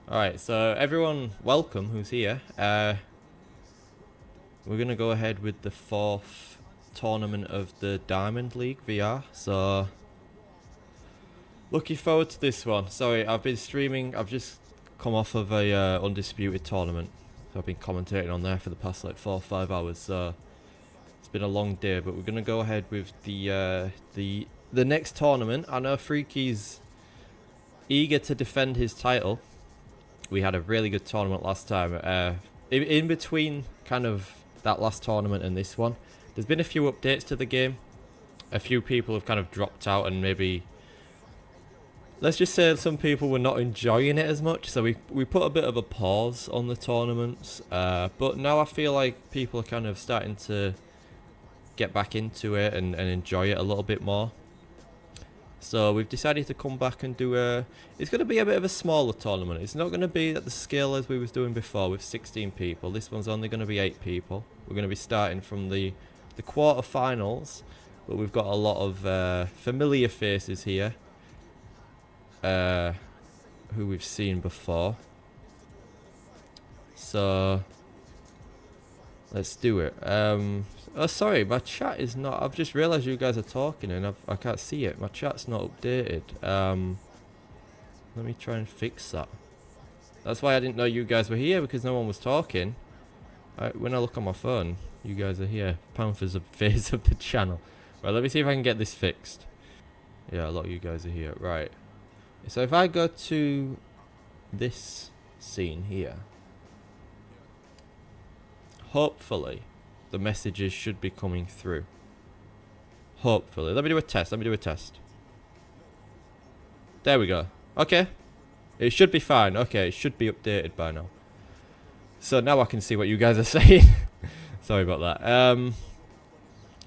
Alright, so everyone, welcome who's here. We're going to go ahead with the 4th tournament of the Diamond League VR. So, looking forward to this one. Sorry, I've been streaming. I've just come off of a Undisputed tournament. So I've been commentating on there for the past like 4 or 5 hours. So, it's been a long day. But we're going to go ahead with the next tournament. I know Freaky's eager to defend his title. We had a really good tournament last time. In between kind of that last tournament and this one, there's been a few updates to the game. A few people have kind of dropped out and maybe, let's just say some people were not enjoying it as much. So we put a bit of a pause on the tournaments. But now I feel like people are kind of starting to get back into it and enjoy it a little bit more. So we've decided to come back and do it's going to be a bit of a smaller tournament. It's not going to be at the scale as we was doing before with 16 people. This one's only going to be 8 people. We're going to be starting from the quarterfinals, but we've got a lot of familiar faces here, who we've seen before. So let's do it. Oh, sorry, my chat is not... I've just realised you guys are talking and I can't see it. My chat's not updated. Let me try and fix that. That's why I didn't know you guys were here, because no one was talking. When I look on my phone, you guys are here. Panther's a phase of the channel. Right, let me see if I can get this fixed. Yeah, a lot of you guys are here. Right. So if I go to this scene here, hopefully the messages should be coming through. Hopefully. Let me do a test. There we go. Okay. It should be fine. Okay, it should be updated by now. So now I can see what you guys are saying. Sorry about that.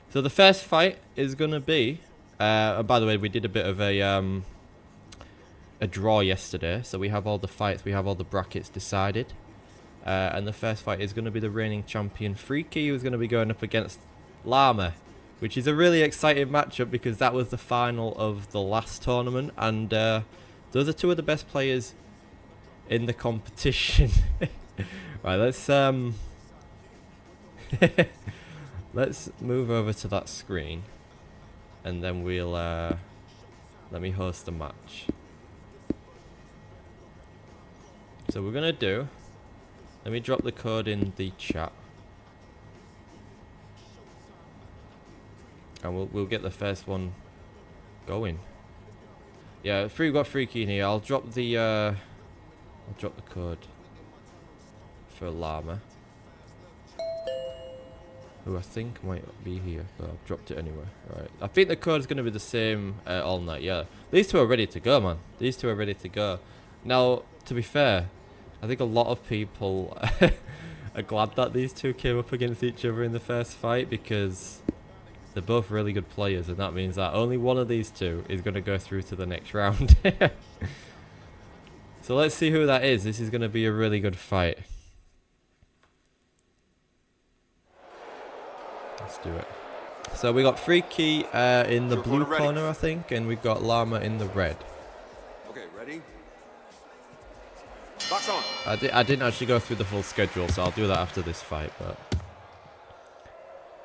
So the first fight is going to be... by the way, we did a bit of a draw yesterday. So we have all the fights. We have all the brackets decided. And the first fight is going to be the reigning champion Freaky, who's going to be going up against Llama, which is a really exciting matchup because that was the final of the last tournament, and those are two of the best players in the competition. Right, let's let's move over to that screen, and then we'll let me host the match. So we're gonna do. Let me drop the code in the chat. And we'll get the first one going. Yeah, we've got Freaky in here. I'll drop the code for Llama, who I think might be here, but I've dropped it anyway. Right. I think the code is going to be the same all night. Yeah. These two are ready to go, man. These two are ready to go. Now, to be fair, I think a lot of people are glad that these two came up against each other in the first fight, because they're both really good players, and that means that only one of these two is going to go through to the next round. So let's see who that is. This is going to be a really good fight. Let's do it. So we got Freaky in the blue corner, I think, and we've got Llama in the red. Okay, ready? Box on. I didn't actually go through the full schedule, so I'll do that after this fight, but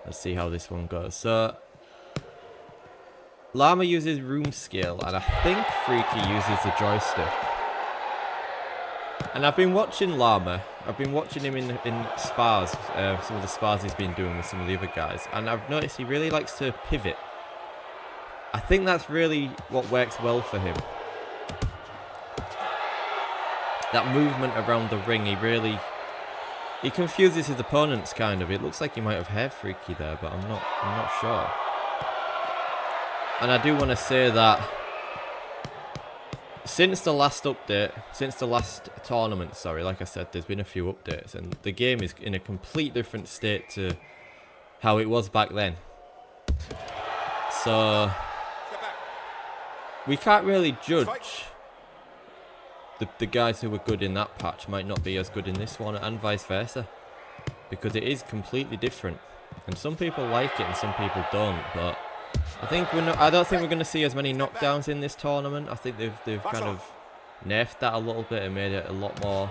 let's see how this one goes. So Llama uses room scale, and I think Freaky uses the joystick. And I've been watching Llama. I've been watching him in spars, some of the spars he's been doing with some of the other guys, and I've noticed he really likes to pivot. I think that's really what works well for him. That movement around the ring, he confuses his opponents kind of. It looks like he might have hair Freaky there, but I'm not sure. And I do want to say that since the last tournament, sorry, like I said, there's been a few updates, and the game is in a complete different state to how it was back then. So we can't really judge. The guys who were good in that patch might not be as good in this one, and vice versa, because it is completely different, and some people like it and some people don't. But I think I don't think we're going to see as many knockdowns in this tournament. I think they've kind of nerfed that a little bit and made it a lot more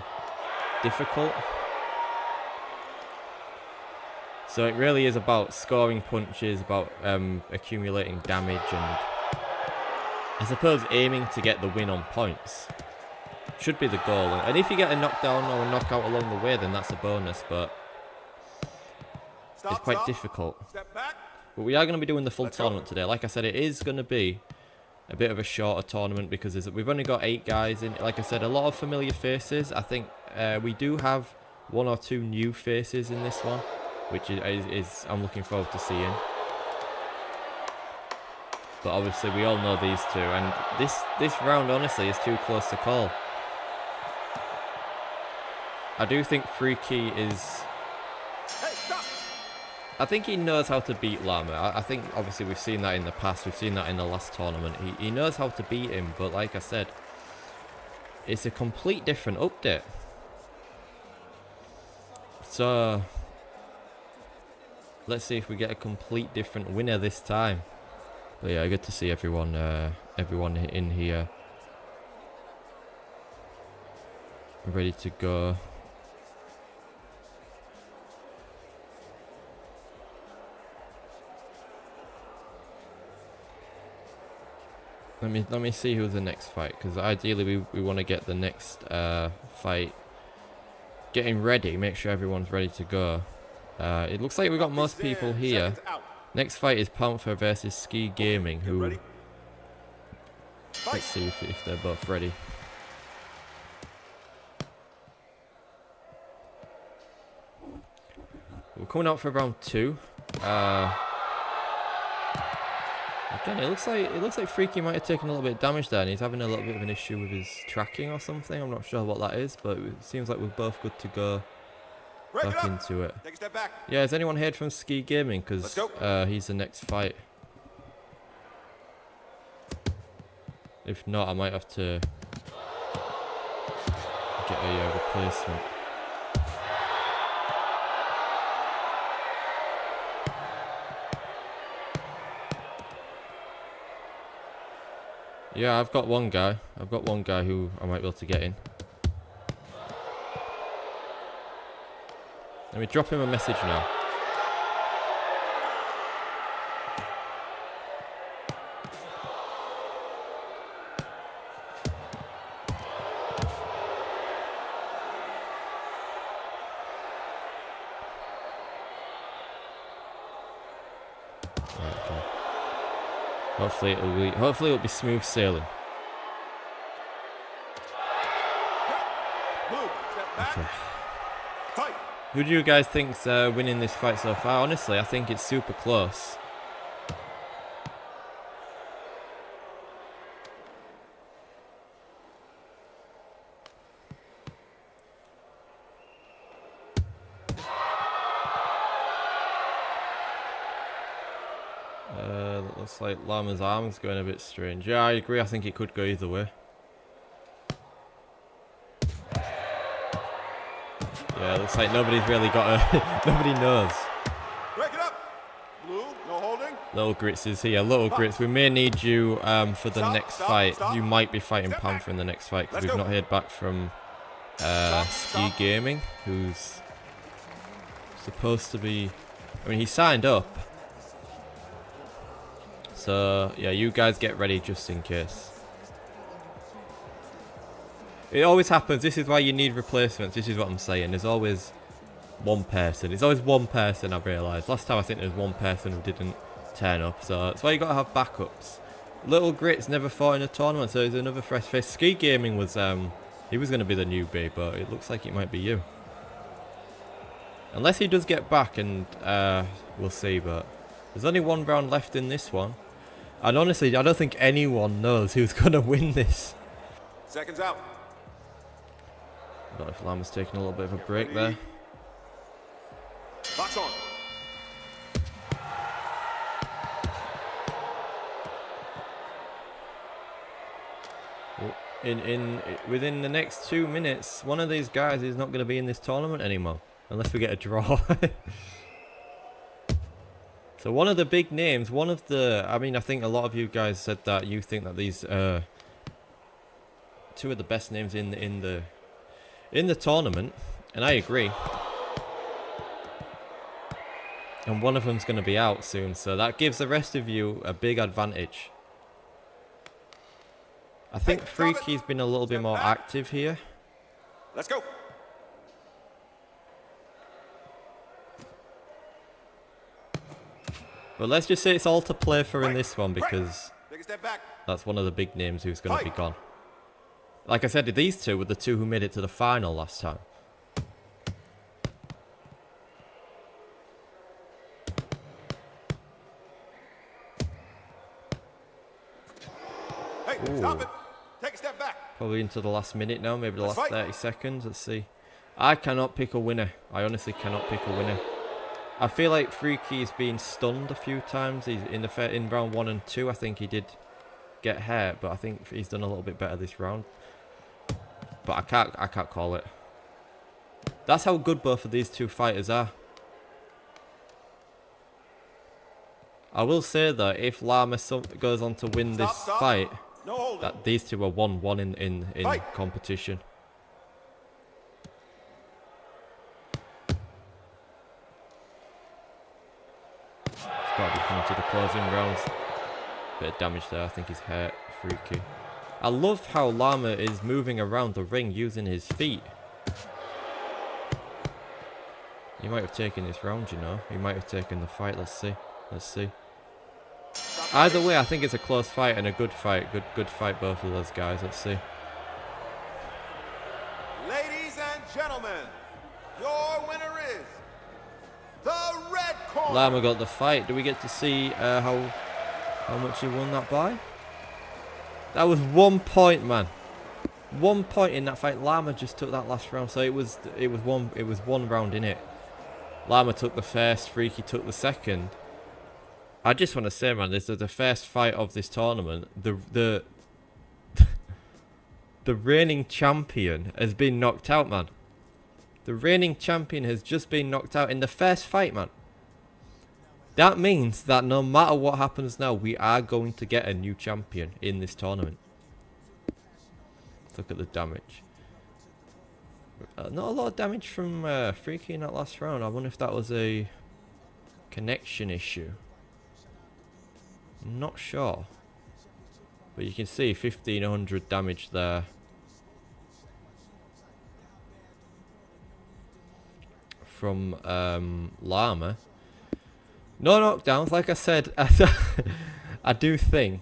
difficult. So it really is about scoring punches, about accumulating damage, and I suppose aiming to get the win on points should be the goal. And if you get a knockdown or a knockout along the way, then that's a bonus, but it's quite difficult. Step back. But we are going to be doing the full tournament today. Like I said, it is going to be a bit of a shorter tournament because we've only got 8 guys in. Like I said, a lot of familiar faces. I think we do have 1 or 2 new faces in this one, which is I'm looking forward to seeing. But obviously we all know these two, and this round honestly is too close to call. I do think Freaky is... I think he knows how to beat Llama. I think obviously we've seen that in the past. We've seen that in the last tournament. He knows how to beat him, but like I said, it's a complete different update. So let's see if we get a complete different winner this time. But yeah, good to see everyone in here ready to go. Let me see who's the next fight, because ideally we want to get the next fight getting ready, make sure everyone's ready to go. It looks like we've got most people here. Next fight is Panther versus Ski Gaming, who... Let's see if they're both ready. We're coming out for round 2. Again, it looks like Freaky might have taken a little bit of damage there, and he's having a little bit of an issue with his tracking or something. I'm not sure what that is, but it seems like we're both good to go back into it. Take a step back. Yeah, has anyone heard from Ski Gaming? Because he's the next fight. If not, I might have to get a replacement. Yeah, I've got one guy. I've got one guy who I might be able to get in. Let me drop him a message now. Hopefully it'll be smooth sailing. Okay. Who do you guys think's winning this fight so far? Honestly, I think it's super close. Looks like Llama's arm's going a bit strange. Yeah, I agree. I think it could go either way. Yeah, looks like nobody's really got a... Nobody knows. Break it up. Blue, no holding. Little Grits is here. Little Grits, we may need you for the next fight. You might be fighting Panther in the next fight, because we've not heard back from Ski Gaming, who's supposed to be... I mean, he signed up. So, yeah, you guys get ready just in case. It always happens. This is why you need replacements. This is what I'm saying. There's always one person. It's always one person, I've realised. Last time I think there was one person who didn't turn up. So that's why you got to have backups. Little Grits never fought in a tournament, so he's another fresh face. Ski Gaming was, he was going to be the newbie, but it looks like it might be you. Unless he does get back, and we'll see, but there's only one round left in this one. And honestly, I don't think anyone knows who's going to win this. Seconds out. I don't know if Llama's taking a little bit of a break there. Box on. Within the next 2 minutes, one of these guys is not going to be in this tournament anymore. Unless we get a draw. So one of the big names, I mean, I think a lot of you guys said that you think that these two of the best names in the tournament, and I agree. And one of them's going to be out soon, so that gives the rest of you a big advantage. I think Freaky's been a little bit more active here. Let's go. But let's just say it's all to play for in this one, because Take a step back. that's one of the big names who's going to be gone. Like I said, these two were the two who made it to the final last time. Hey, stop it. Take a step back. Probably into the last minute now, maybe the Let's last fight. 30 seconds. Let's see. I cannot pick a winner. I honestly cannot pick a winner. I feel like Freaky's been stunned a few times. He's in round 1 and 2. I think he did get hurt, but I think he's done a little bit better this round. But I can't call it. That's how good both of these two fighters are. I will say that if Lama goes on to win this fight, No holding. that these two are 1-1 in Fight. competition. It's got to be coming to the closing rounds. Bit of damage there. I think he's hurt. Freaky. I love how Lama is moving around the ring using his feet. He might have taken this round, you know. He might have taken the fight. Let's see. Let's see. Either way, I think it's a close fight and a good fight. Good fight, both of those guys. Let's see. Ladies and gentlemen, your winner is the red corner. Lama got the fight. Do we get to see how much he won that by? That was 1 point, man. 1 point in that fight. Lama just took that last round, so it was one round in it. Lama took the first. Freaky took the second. I just want to say, man, this is the first fight of this tournament. The reigning champion has been knocked out, man. The reigning champion has just been knocked out in the first fight, man. That means that no matter what happens now, we are going to get a new champion in this tournament. Look at the damage. Not a lot of damage from Freaky in that last round. I wonder if that was a connection issue. Not sure. But you can see 1500 damage there. From Lama. No knockdowns, like I said. I do think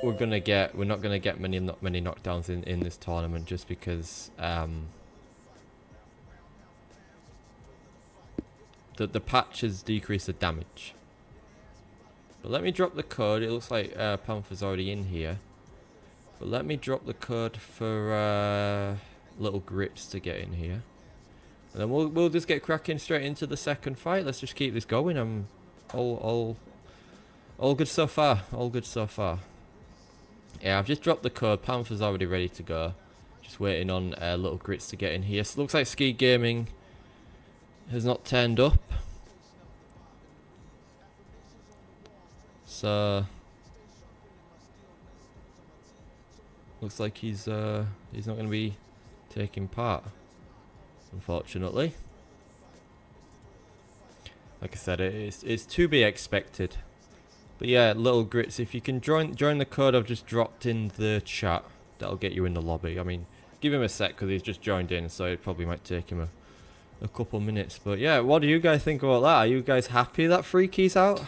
we're not gonna get many knockdowns in this tournament, just because the patch has decreased the damage. But let me drop the code. It looks like Panther's already in here. But let me drop the code for Little Grips to get in here. And then we'll just get cracking straight into the second fight. Let's just keep this going. I'm all good so far. All good so far. Yeah, I've just dropped the code. Panther's already ready to go. Just waiting on Little Grits to get in here. So it looks like Ski Gaming has not turned up. So looks like he's not going to be taking part, unfortunately. Like I said, it's to be expected. But yeah, Little Grits, if you can join the code I've just dropped in the chat, that'll get you in the lobby. I mean, give him a sec because he's just joined in, so it probably might take him a couple minutes. But yeah, what do you guys think about that? Are you guys happy that Freaky's out?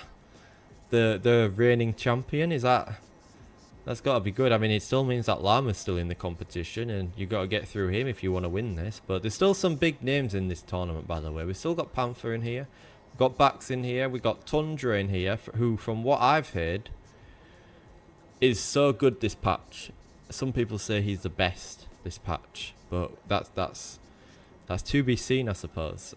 The reigning champion, that's got to be good. I mean, it still means that Lama's still in the competition, and you got to get through him if you want to win this. But there's still some big names in this tournament, by the way. We've still got Panther in here, we've got Bax in here, we've got Tundra in here, who, from what I've heard, is so good this patch. Some people say he's the best this patch, but that's to be seen, I suppose.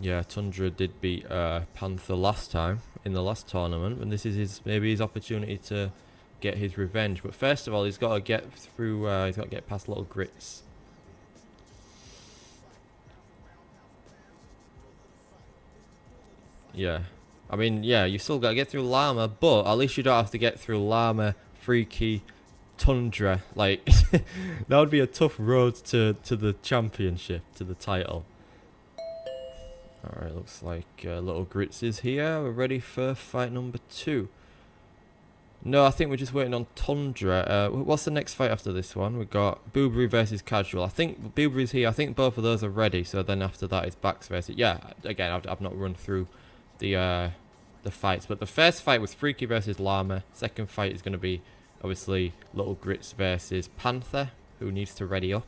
Yeah, Tundra did beat Panther last time in the last tournament, and this is maybe his opportunity to get his revenge. But first of all, he's got to get through. He's got to get past Little Grits. Yeah, I mean, yeah, you still got to get through Lama, but at least you don't have to get through Lama, Freaky, Tundra. Like, that would be a tough road to the championship, to the title. Alright, looks like Little Grits is here. We're ready for fight number 2. No, I think we're just waiting on Tundra. What's the next fight after this one? We've got Boobery versus Casual. I think Boobery's here. I think both of those are ready. So then after that it's Bax versus... Yeah, again, I've not run through the fights. But the first fight was Freaky versus Llama. Second fight is going to be, obviously, Little Grits versus Panther, who needs to ready up.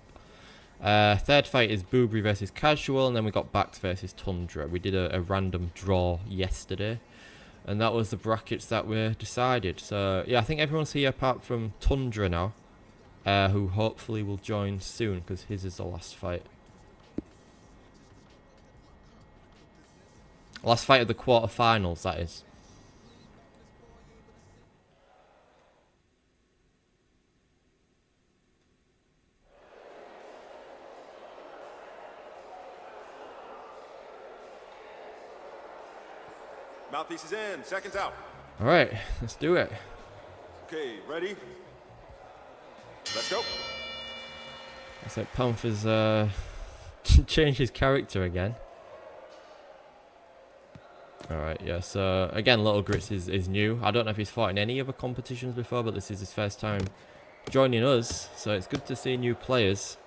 Third fight is Boobery versus Casual. And then we got Bax versus Tundra. We did a random draw yesterday. And that was the brackets that were decided. So, yeah, I think everyone's here apart from Tundra now. Who hopefully will join soon, because his is the last fight. Last fight of the quarterfinals, that is. Mouthpiece is in, seconds out. Alright, let's do it. Okay, ready? Let's go. Looks like Panther's changed his character again. Alright, yeah, so again, Little Grits is new. I don't know if he's fought in any other competitions before, but this is his first time joining us, so it's good to see new players.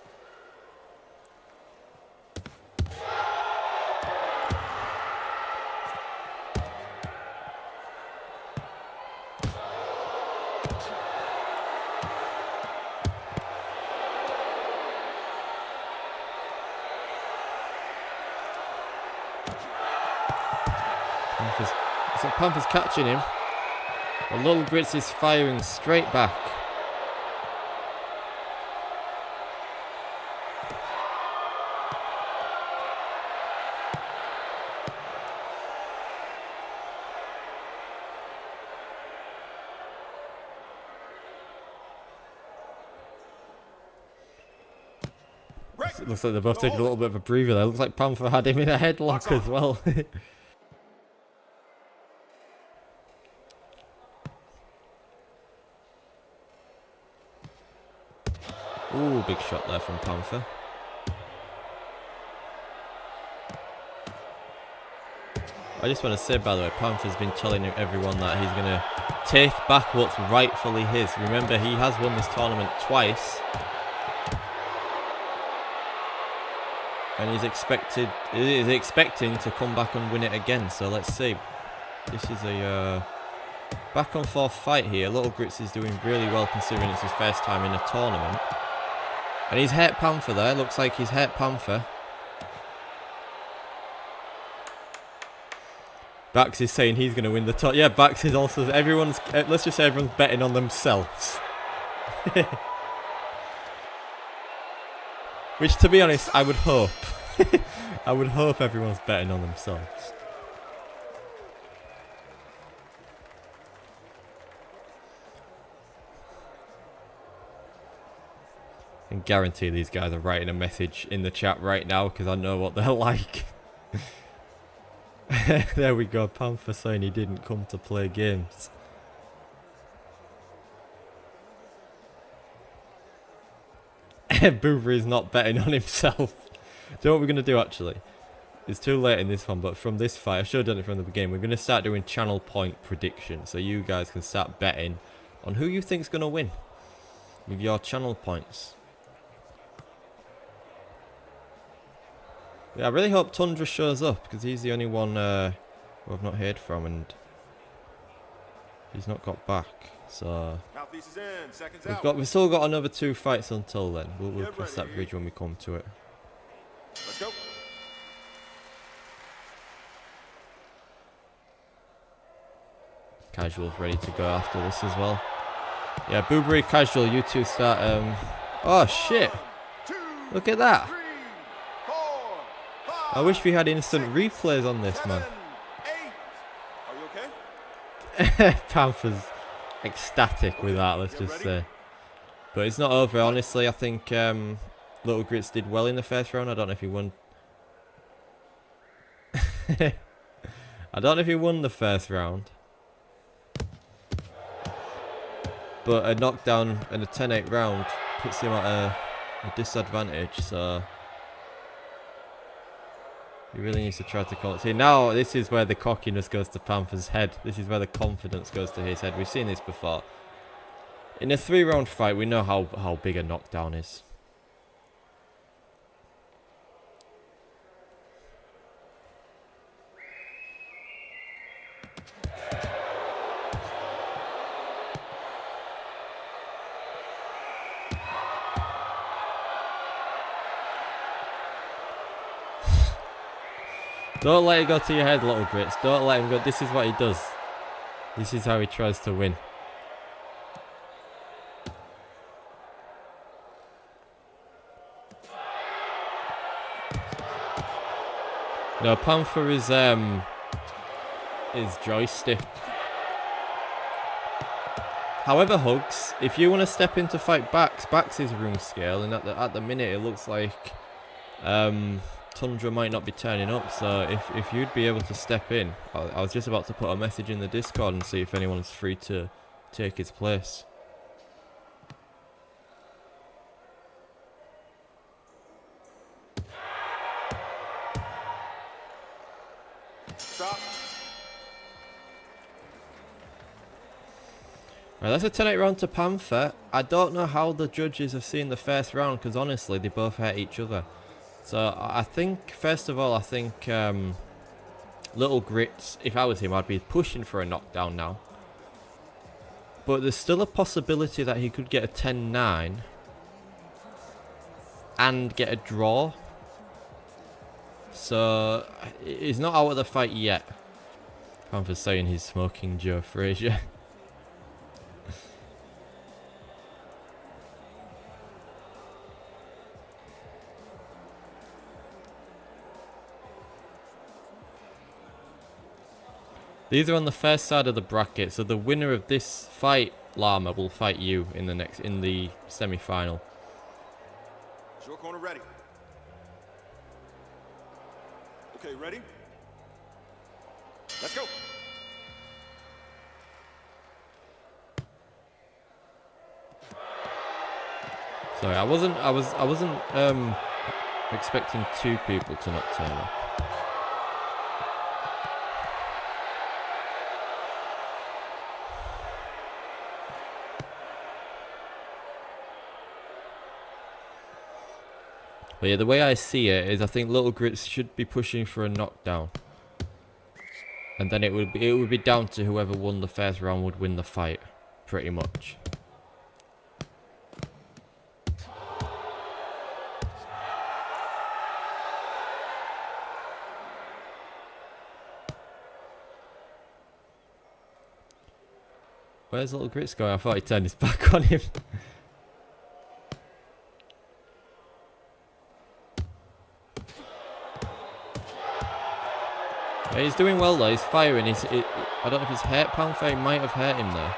So Panther's catching him. But Little Grits is firing straight back. It looks like they're both taking a little bit of a breather there. Looks like Panther had him in a headlock as well. Ooh, big shot there from Panther. I just want to say, by the way, Panther's been telling everyone that he's going to take back what's rightfully his. Remember, he has won this tournament twice. And he's expecting to come back and win it again. So let's see. This is a back and forth fight here. Little Grits is doing really well considering it's his first time in a tournament. And he's hurt Panther there. Looks like he's hurt Panther. Bax is saying he's going to win the top. Yeah, Bax is also... Everyone's... let's just say everyone's betting on themselves. Which, to be honest, I would hope. I would hope everyone's betting on themselves. I can guarantee these guys are writing a message in the chat right now because I know what they're like. There we go, Panther saying he didn't come to play games. Boobery's not betting on himself. Do you know what we're going to do actually? It's too late in this one, but from this fight, I should have done it from the beginning. We're going to start doing channel point predictions, so you guys can start betting on who you think's going to win with your channel points. Yeah, I really hope Tundra shows up because he's the only one who I've not heard from, and he's not got back. So we've still got another 2 fights until then. We'll cross that bridge when we come to it. Let's go. Casual's ready to go after this as well. Yeah, Boobery, Casual, you two start. Oh shit! Look at that. I wish we had instant replays on this, man. Are you okay? Panther's ecstatic with that, let's just say. But it's not over, honestly. I think Little Grits did well in the first round. I don't know if he won. I don't know if he won the first round. But a knockdown and a 10-8 round puts him at a disadvantage, so he really needs to try to come. See, now this is where the cockiness goes to Panther's head. This is where the confidence goes to his head. We've seen this before. In a 3-round fight, we know how big a knockdown is. Don't let it go to your head, Little Grits. Don't let him go. This is what he does. This is how he tries to win. No, Panther is joystick. However, Hugs, if you want to step in to fight Backs is room scale, and at the minute it looks like Tundra might not be turning up, so if you'd be able to step in, I was just about to put a message in the Discord and see if anyone's free to take his place. Stop. Right, that's a 10-8 round to Panther. I don't know how the judges have seen the first round, because honestly, they both hurt each other. So I think, first of all, I think Little Grits, if I was him, I'd be pushing for a knockdown now. But there's still a possibility that he could get a 10-9 and get a draw. So he's not out of the fight yet. Panther's saying he's smoking Joe Frazier. These are on the first side of the bracket, so the winner of this fight, Llama, will fight you in the semi-final. Short corner ready. Okay, ready? Let's go. Sorry, I wasn't expecting two people to not turn up. But yeah, the way I see it is I think Little Grits should be pushing for a knockdown. And then it would be down to whoever won the first round would win the fight, pretty much. Where's Little Grits going? I thought he turned his back on him. Yeah, he's doing well though, he's firing. I don't know if he's hurt Panther, he might have hurt him there.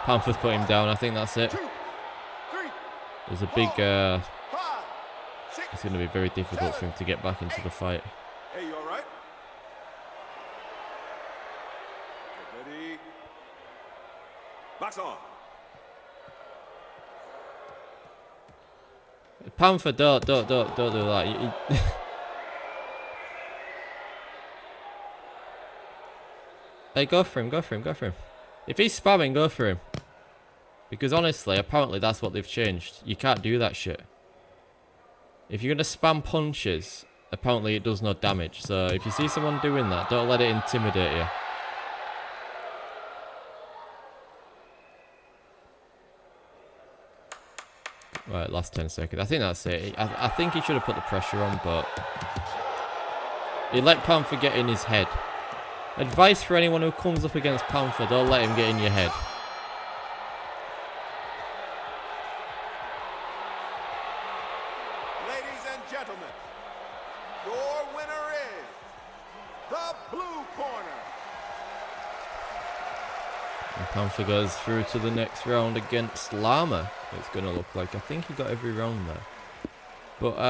Panther's put him down, I think that's it. There's a big, it's going to be very difficult for him to get back into the fight. Hey, you alright? Ready? Box on. Panther, don't do that. Hey, go for him. If he's spamming, go for him. Because honestly, apparently that's what they've changed. You can't do that shit. If you're going to spam punches, apparently it does no damage. So if you see someone doing that, don't let it intimidate you. Right, last 10 seconds. I think that's it. I think he should have put the pressure on, but he let Panther get in his head. Advice for anyone who comes up against Panther, don't let him get in your head. Ladies and gentlemen, your winner is the blue corner. And Panther goes through to the next round against Llama. It's going to look like. I think he got every round there. But,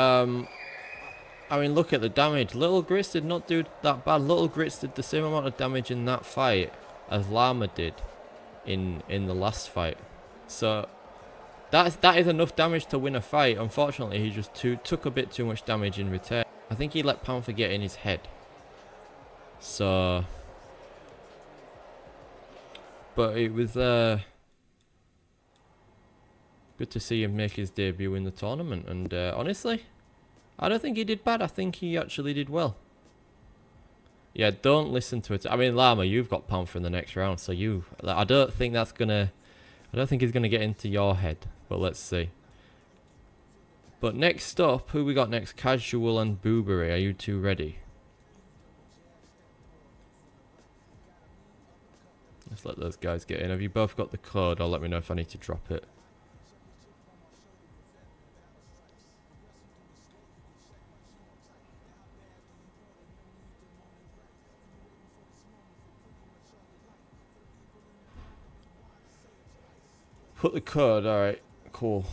I mean, look at the damage. Little Grits did not do that bad. Little Grits did the same amount of damage in that fight as Llama did. in the last fight. So that is enough damage to win a fight. Unfortunately, he just took a bit too much damage in return. I think he let Panther get in his head. So, but it was good to see him make his debut in the tournament. And honestly, I don't think he did bad. I think he actually did well. Yeah, don't listen to it. I mean, Llama, you've got Panther in the next round, so I don't think he's gonna get into your head. But let's see. But next up, who we got next? Casual and Boobery. Are you two ready? Let's let those guys get in. Have you both got the code? Or let me know if I need to drop it. Put the code. Alright, cool.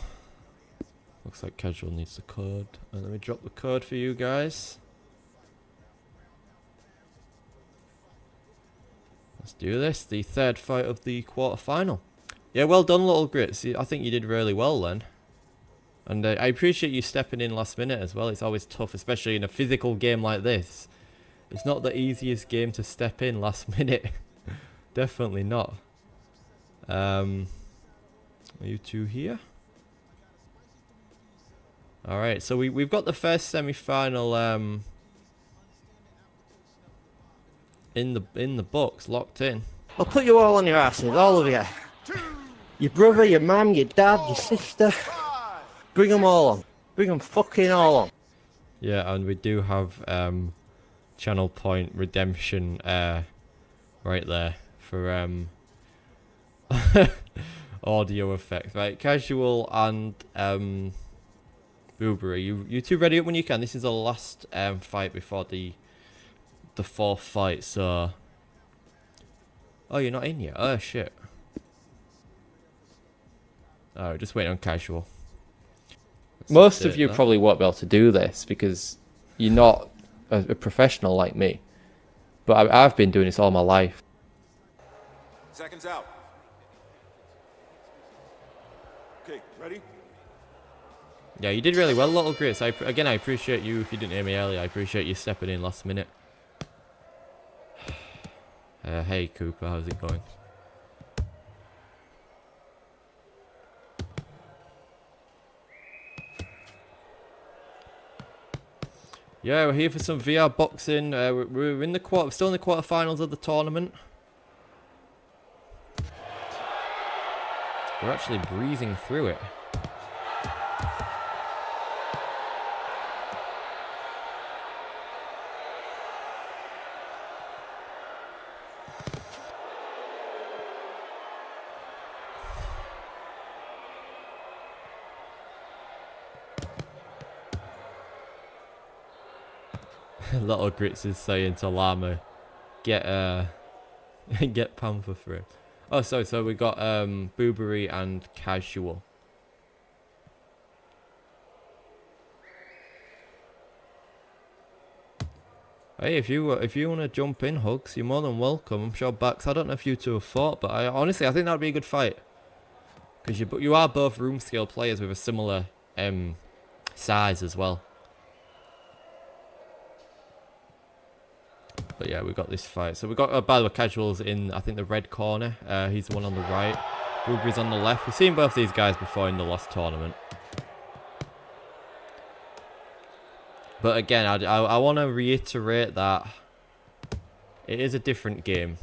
Looks like Casual needs the code. Let me drop the code for you guys. Let's do this. The third fight of the quarterfinal. Yeah, well done, Little Grits. I think you did really well then. And I appreciate you stepping in last minute as well. It's always tough, especially in a physical game like this. It's not the easiest game to step in last minute. Definitely not. Are you two here? Alright, so we've got the first semi-final in the books, locked in. I'll put you all on your asses, all of you. Your brother, your mum, your dad, your sister. Bring them all on. Bring them fucking all on. Yeah, and we do have channel point redemption right there for audio effects. Right, Casual and Boobery, you two ready up when you can. This is the last fight before the fourth fight, so... Oh, you're not in yet? Oh, shit. Alright, just waiting on Casual. Most of you probably won't be able to do this because you're not a professional like me. But I've been doing this all my life. Seconds out. Okay, ready? Yeah, you did really well, Little Grits. Again, I appreciate you. If you didn't hear me earlier, I appreciate you stepping in last minute. Hey, Cooper, how's it going? Yeah, we're here for some VR boxing. We're in the still in the quarterfinals of the tournament. We're actually breezing through it. Little Grits is saying to Llama, get Panther through. Oh, sorry, so we got Boobery and Casual. Hey, if you want to jump in, Hugs, you're more than welcome. I'm sure Bax. I don't know if you two have fought, but honestly I think that'd be a good fight because you are both room scale players with a similar size as well. But yeah, we've got this fight. So we've got, by the way, Casual's in, I think, the red corner. He's the one on the right. Boobery's on the left. We've seen both these guys before in the last tournament. But again, I want to reiterate that it is a different game.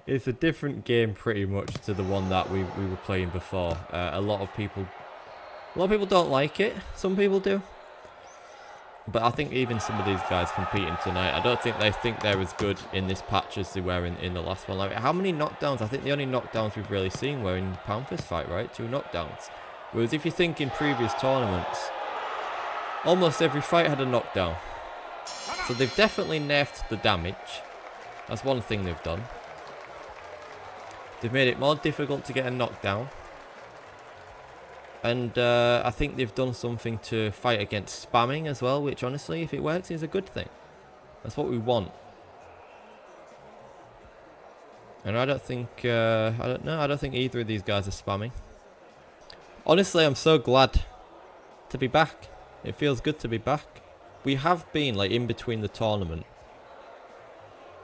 It's a different game pretty much to the one that we were playing before. A lot of people don't like it. Some people do. But I think even some of these guys competing tonight, I don't think they think they're as good in this patch as they were in the last one. Like, how many knockdowns? I think the only knockdowns we've really seen were in Panther's fight, right? 2 knockdowns. Whereas if you think in previous tournaments, almost every fight had a knockdown. So they've definitely nerfed the damage. That's one thing they've done. They've made it more difficult to get a knockdown. And I think they've done something to fight against spamming as well, which honestly, if it works, is a good thing. That's what we want. And I don't think, I don't think either of these guys are spamming. Honestly, I'm so glad to be back. It feels good to be back. We have been, like, in between the tournament.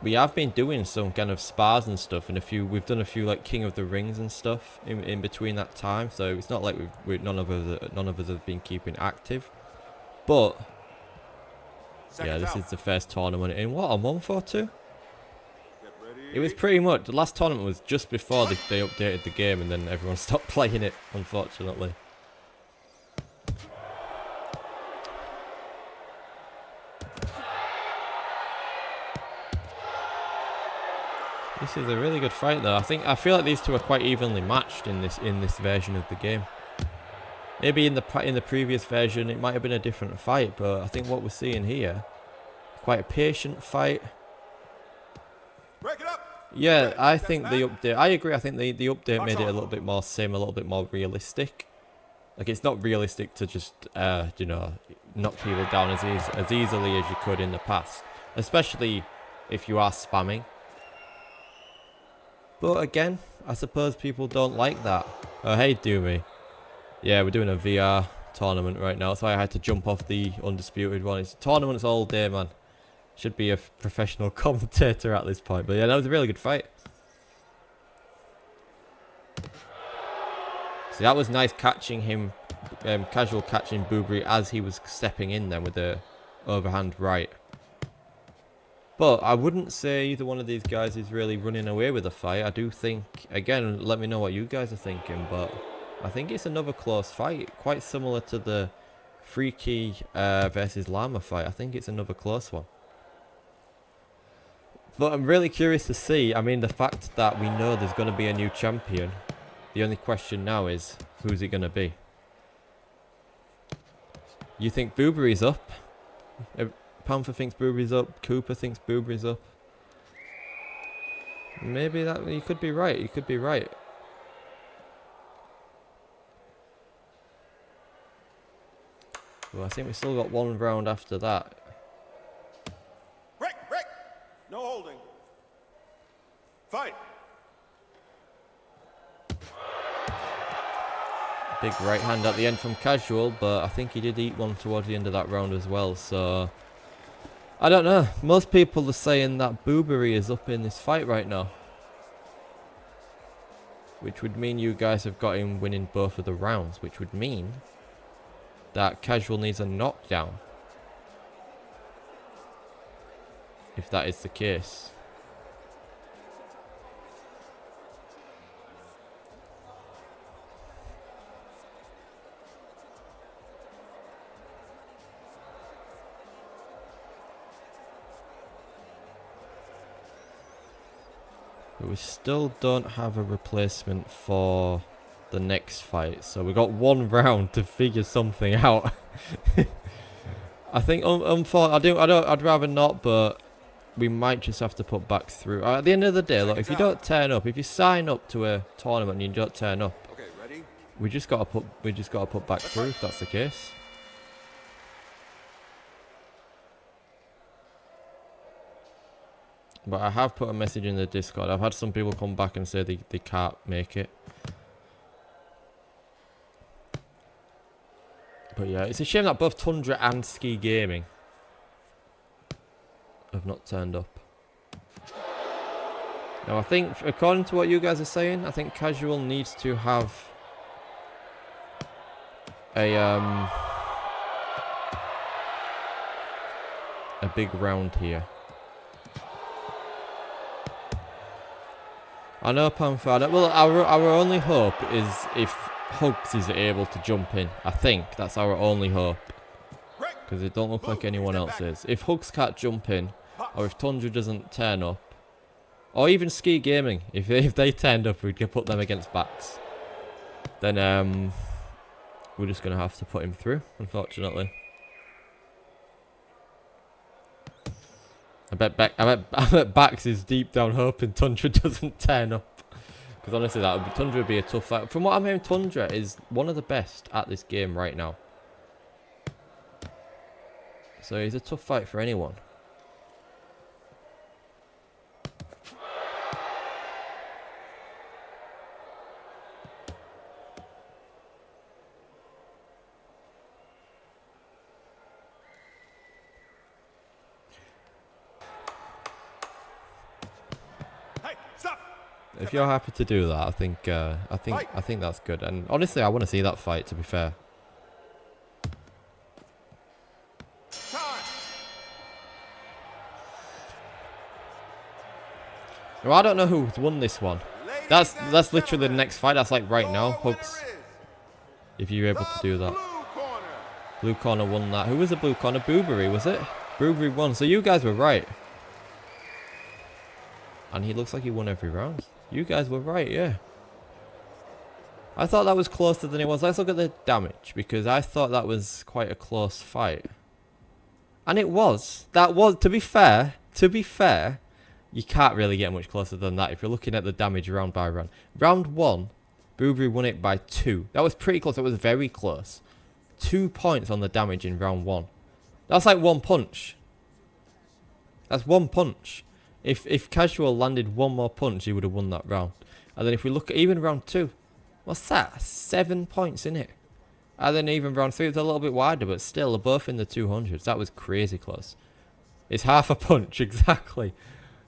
We have been doing some kind of spars and stuff, and we've done a few, like, King of the Rings and stuff in between that time. So it's not like none of us have been keeping active. But yeah, this is the first tournament in what, a month or two? It was pretty much, the last tournament was just before they updated the game, and then everyone stopped playing it, unfortunately. This is a really good fight though. I feel like these two are quite evenly matched in this version of the game. Maybe in the previous version it might have been a different fight, but I think what we're seeing here, quite a patient fight. Break it up. Yeah, I think the update, I agree, I think the update made it a little bit more a little bit more realistic. Like, it's not realistic to just, you know, knock people down as easily as you could in the past. Especially if you are spamming. But again, I suppose people don't like that. Oh, hey, Doomy. Yeah, we're doing a VR tournament right now, so I had to jump off the Undisputed one. It's tournaments all day, man. Should be a professional commentator at this point. But yeah, that was a really good fight. See, that was nice catching him, casual catching Boobery as he was stepping in then with the overhand right. But I wouldn't say either one of these guys is really running away with the fight. I do think, again, let me know what you guys are thinking, but I think it's another close fight. Quite similar to the Freaky versus Llama fight. I think it's another close one. But I'm really curious to see, I mean, the fact that we know there's going to be a new champion. The only question now is, who's it going to be? You think Boobery's up? Panther thinks Boobery's up. Cooper thinks Boobery's up. Maybe that, you could be right. You could be right. Well, I think we've still got one round after that. Break. No holding. Fight. Big right hand at the end from Casual, but I think he did eat one towards the end of that round as well, so I don't know. Most people are saying that Boobery is up in this fight right now, which would mean you guys have got him winning both of the rounds, which would mean that Casual needs a knockdown, if that is the case. But we still don't have a replacement for the next fight, so we got one round to figure something out. I think I'd rather not, but we might just have to put back through. At the end of the day, look, if you don't turn up, if you sign up to a tournament and you don't turn up, Okay, ready? we just gotta put back through if that's the case. But I have put a message in the Discord. I've had some people come back and say they can't make it. But yeah, it's a shame that both Tundra and Ski Gaming have not turned up. Now I think, according to what you guys are saying, I think Casual needs to have a big round here. I know Panther. Well, our only hope is if Hugs is able to jump in. I think that's our only hope, because it don't look like anyone else is. If Hugs can't jump in, or if Tundra doesn't turn up, or even Ski Gaming, if they turned up, we could put them against backs. Then we're just gonna have to put him through, unfortunately. I bet Bax is deep down hoping Tundra doesn't turn up. Because honestly, Tundra would be a tough fight. From what I'm hearing, Tundra is one of the best at this game right now. So he's a tough fight for anyone. if you're happy to do that, I think that's good. And honestly, I want to see that fight. To be fair. Time. Well, I don't know who's won this one. Ladies and That's literally the gentlemen, next fight. That's like right now, your winner Hugs. is If you're able to do the that. blue corner. Blue corner won that. Who was the blue corner? Boobery, was it? Boobery won. So you guys were right. And he looks like he won every round. You guys were right, yeah. I thought that was closer than it was. Let's look at the damage, because I thought that was quite a close fight. And it was. That was, to be fair, you can't really get much closer than that if you're looking at the damage round by round. Round 1, Boobery won it by 2. That was pretty close. It was very close. 2 points on the damage in round 1. That's like one punch. That's one punch. If Casual landed one more punch, he would have won that round. And then if we look at even round 2, what's that? 7 points in it. And then even round 3, it's a little bit wider, but still, they're both in the 200s. That was crazy close. It's half a punch, exactly.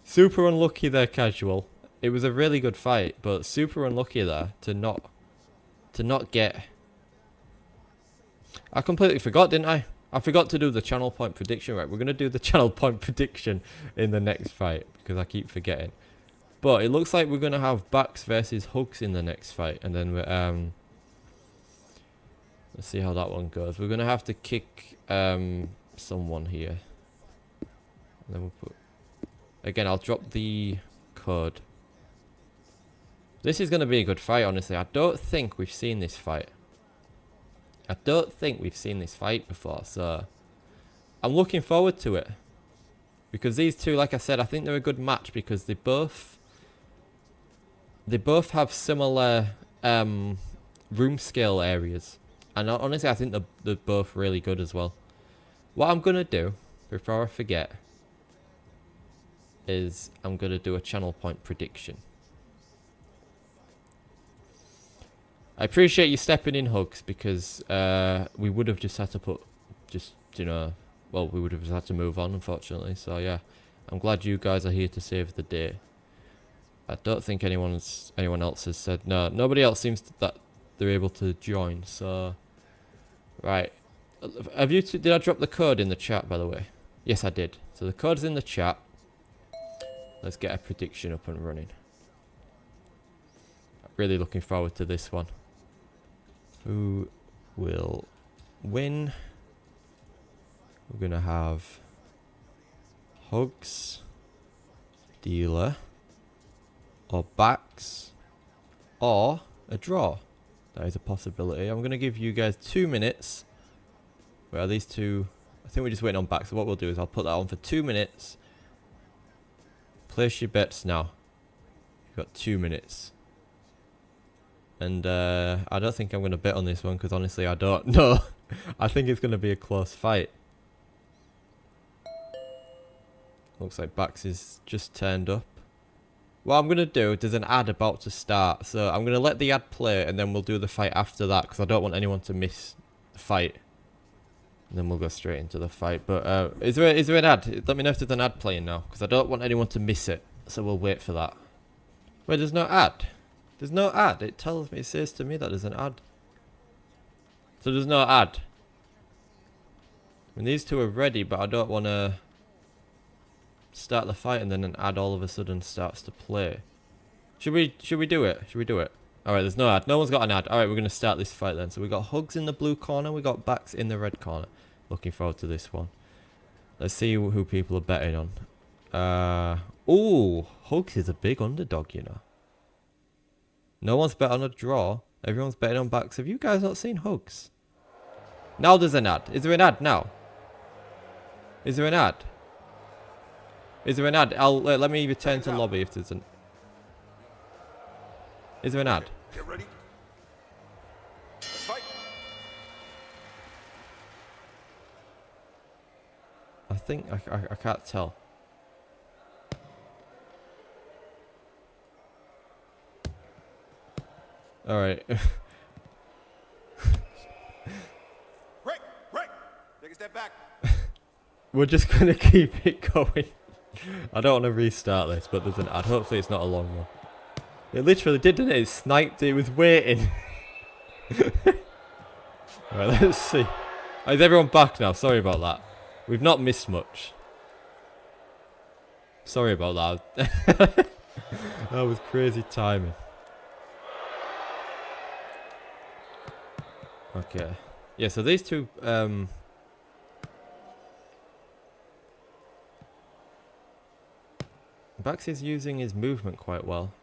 Super unlucky there, Casual. It was a really good fight, but super unlucky there to not get. I completely forgot, didn't I? I forgot to do the channel point prediction. Right, we're gonna do the channel point prediction in the next fight because I keep forgetting. But it looks like we're gonna have Bax versus Hugs in the next fight, and then we're let's see how that one goes. We're gonna have to kick someone here. And then we'll put. Again, I'll drop the code. This is going to be a good fight, honestly. I don't think we've seen this fight. Before, so I'm looking forward to it. Because these two, like I said, I think they're a good match because they both have similar room scale areas. And honestly, I think they're both really good as well. What I'm going to do, before I forget, is I'm going to do a channel point prediction. I appreciate you stepping in, Hugs, because we would have just had to put, well, we would have just had to move on, unfortunately. So yeah, I'm glad you guys are here to save the day. I don't think anyone else has said no. Nobody else seems that they're able to join. So right, have you? Did I drop the code in the chat, by the way? Yes, I did. So the code's in the chat. Let's get a prediction up and running. Really looking forward to this one. Who will win? We're going to have Hugs, Dealer, or Bax, or a draw. That is a possibility. I'm going to give you guys 2 minutes. Where are these two? I think we're just waiting on Bax. So what we'll do is I'll put that on for 2 minutes. Place your bets now. You've got 2 minutes. And I don't think I'm going to bet on this one because honestly I don't know. I think it's going to be a close fight. Looks like Bax is just turned up. What I'm going to do, there's an ad about to start. So I'm going to let the ad play and then we'll do the fight after that because I don't want anyone to miss the fight. And then we'll go straight into the fight. But is there an ad? Let me know if there's an ad playing now because I don't want anyone to miss it. So we'll wait for that. Wait, there's no ad. There's no ad. It tells me, it says to me that there's an ad. So there's no ad. I mean, these two are ready, but I don't want to start the fight and then an ad all of a sudden starts to play. Should we do it? Should we do it? Alright, there's no ad. No one's got an ad. Alright, we're going to start this fight then. So we got Hugs in the blue corner. We got Bax in the red corner. Looking forward to this one. Let's see who people are betting on. Ooh, Hugs is a big underdog, you know. No one's bet on a draw. Everyone's betting on Bax. Have you guys not seen Hugs? Now there's an ad. Is there an ad now? Is there an ad? Is there an ad? Let me return to lobby if there's an. Is there an ad? Get ready. Let's fight. I think I can't tell. All right. Break. Take a step back. We're just gonna keep it going. I don't want to restart this, but there's an ad. Hopefully it's not a long one. It literally did, didn't it? It sniped. It was waiting. Right, let's see. Is everyone back now? Sorry about that. We've not missed much. Sorry about that. That was crazy timing. Okay. Yeah, so these two... Bax is using his movement quite well.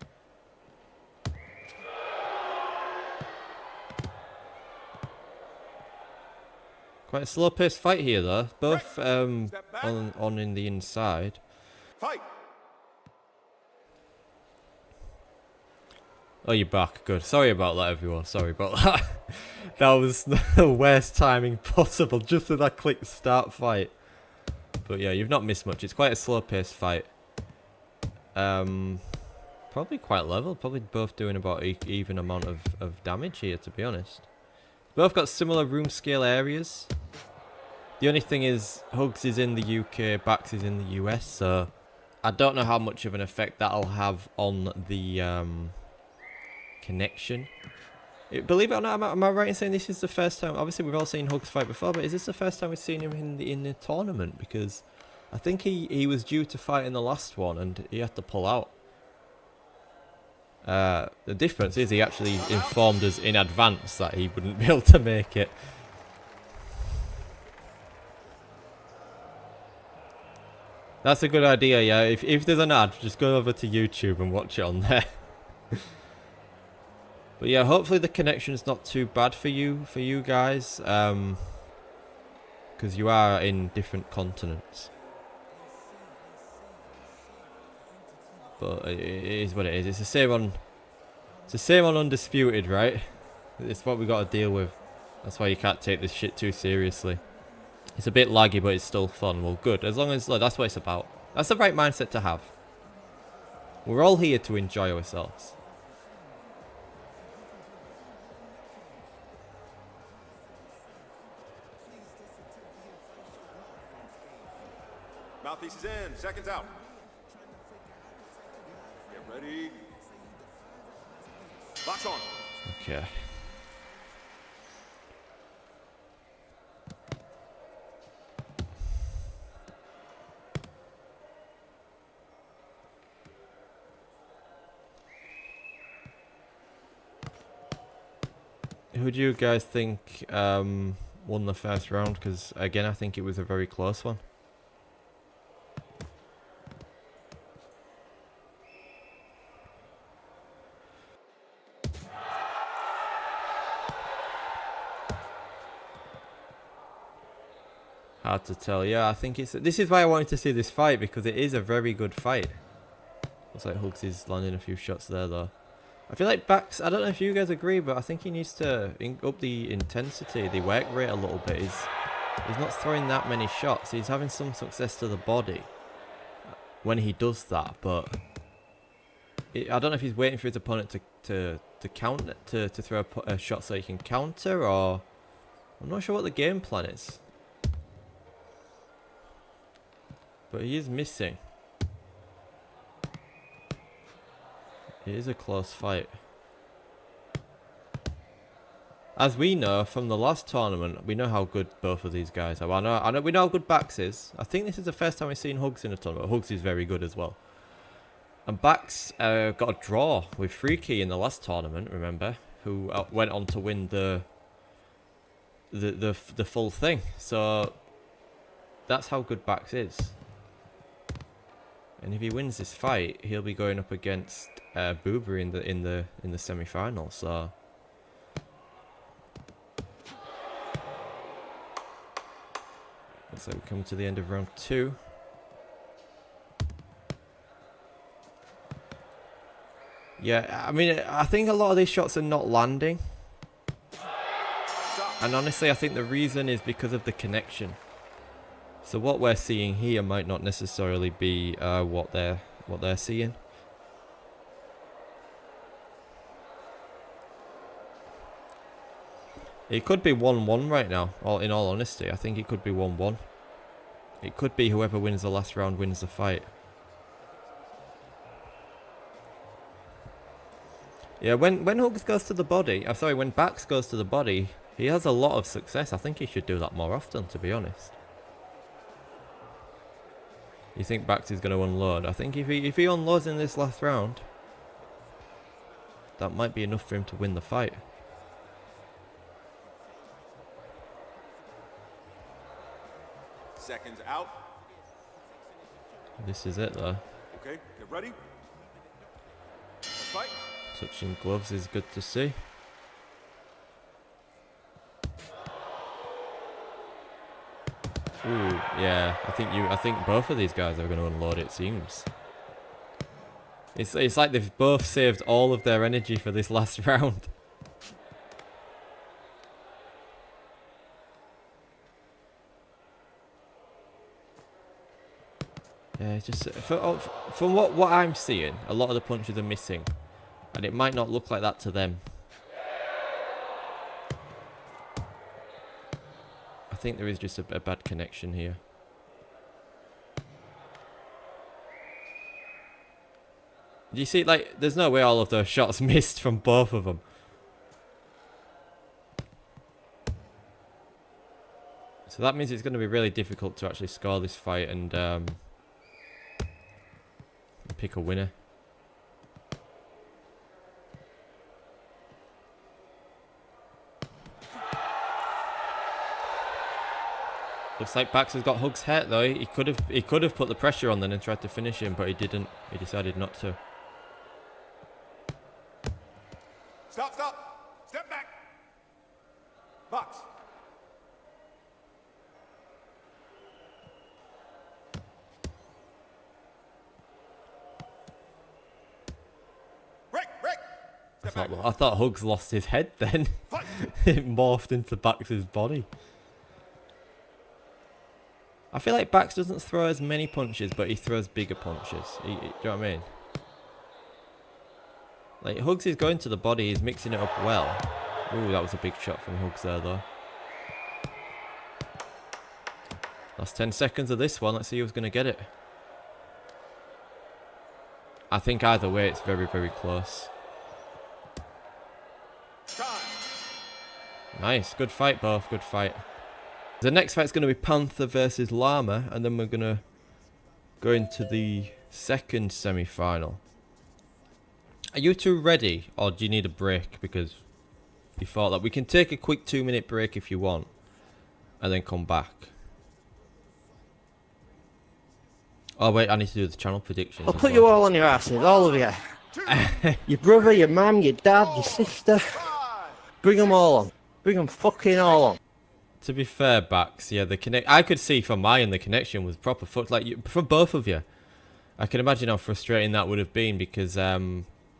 Quite a slow-paced fight here, though. Both on in the inside. Fight. Oh, you're back. Good. Sorry about that, everyone. Sorry about that. That was the worst timing possible. Just as I clicked start fight. But yeah, you've not missed much. It's quite a slow-paced fight. Probably quite level. Probably both doing about even amount of damage here, to be honest. Both got similar room scale areas. The only thing is, Hugs is in the UK, Bax is in the US, so I don't know how much of an effect that'll have on the connection. Believe it or not, am I right in saying this is the first time? Obviously, we've all seen Hugs fight before, but is this the first time we've seen him in the tournament? Because I think he was due to fight in the last one, and he had to pull out. The difference is he actually informed us in advance that he wouldn't be able to make it. That's a good idea, yeah. If there's an ad, just go over to YouTube and watch it on there. But yeah, hopefully the connection's not too bad for you guys, because you are in different continents. But it is what it is. It's the same on Undisputed, right? It's what we got to deal with. That's why you can't take this shit too seriously. It's a bit laggy, but it's still fun. Well, good. As long as that's what it's about. That's the right mindset to have. We're all here to enjoy ourselves. Mouthpiece is in. Seconds out. Get ready. Box on. Okay. Who do you guys think won the first round? Because again, I think it was a very close one. Hard to tell. Yeah, I think this is why I wanted to see this fight, because it is a very good fight. Looks like Hugs is landing a few shots there, though. I feel like Bax, I don't know if you guys agree, but I think he needs to up the intensity, the work rate a little bit. He's not throwing that many shots. He's having some success to the body when he does that, but I don't know if he's waiting for his opponent to counter, to throw a shot so he can counter, or I'm not sure what the game plan is. But he is missing. It is a close fight. As we know from the last tournament, we know how good both of these guys are. I know we know how good Bax is. I think this is the first time we've seen Hugs in a tournament. Hugs is very good as well. And Bax got a draw with Freaky in the last tournament, remember? Who went on to win the full thing. So that's how good Bax is. And if he wins this fight, he'll be going up against Boober in the semi-final. So looks like we come to the end of round 2. Yeah, I mean, I think a lot of these shots are not landing. And honestly, I think the reason is because of the connection. So what we're seeing here might not necessarily be what they're seeing. It could be 1-1 right now. In all honesty, I think it could be 1-1. It could be whoever wins the last round wins the fight. Yeah, when Hugs goes to the body, sorry, when Bax goes to the body, he has a lot of success. I think he should do that more often, to be honest. You think Bax is going to unload? I think if he unloads in this last round, that might be enough for him to win the fight. Seconds out. This is it, though. Okay, get ready. Let's fight. Touching gloves is good to see. Ooh, yeah. I think both of these guys are going to unload. It seems. It's like they've both saved all of their energy for this last round. Yeah, just from what I'm seeing, a lot of the punches are missing, and it might not look like that to them. I think there is just a bad connection here. Do you see, like, there's no way all of those shots missed from both of them. So that means it's going to be really difficult to actually score this fight and pick a winner. Looks like Bax has got Hugs' head though. He could have put the pressure on then and tried to finish him, but he didn't. He decided not to. Stop, stop. Step back. Box. Break. Step back. I thought Hugs lost his head then. Fight. It morphed into Bax's body. I feel like Bax doesn't throw as many punches, but he throws bigger punches. Do you know what I mean? Like, Hugs is going to the body, he's mixing it up well. Ooh, that was a big shot from Hugs there, though. Last 10 seconds of this one, let's see who's going to get it. I think either way, it's very, very close. Time. Nice, good fight, both, good fight. The next fight's going to be Panther versus Llama, and then we're going to go into the second semi-final. Are you two ready, or do you need a break? Because you thought that we can take a quick 2-minute break if you want, and then come back. Oh wait, I need to do the channel predictions. I'll put you all on your asses, all of you. Your brother, your mum, your dad, your sister. Bring them all on. Bring them fucking all on. To be fair, Bax, yeah, I could see from mine the connection was proper fucked. Like, for both of you, I can imagine how frustrating that would have been because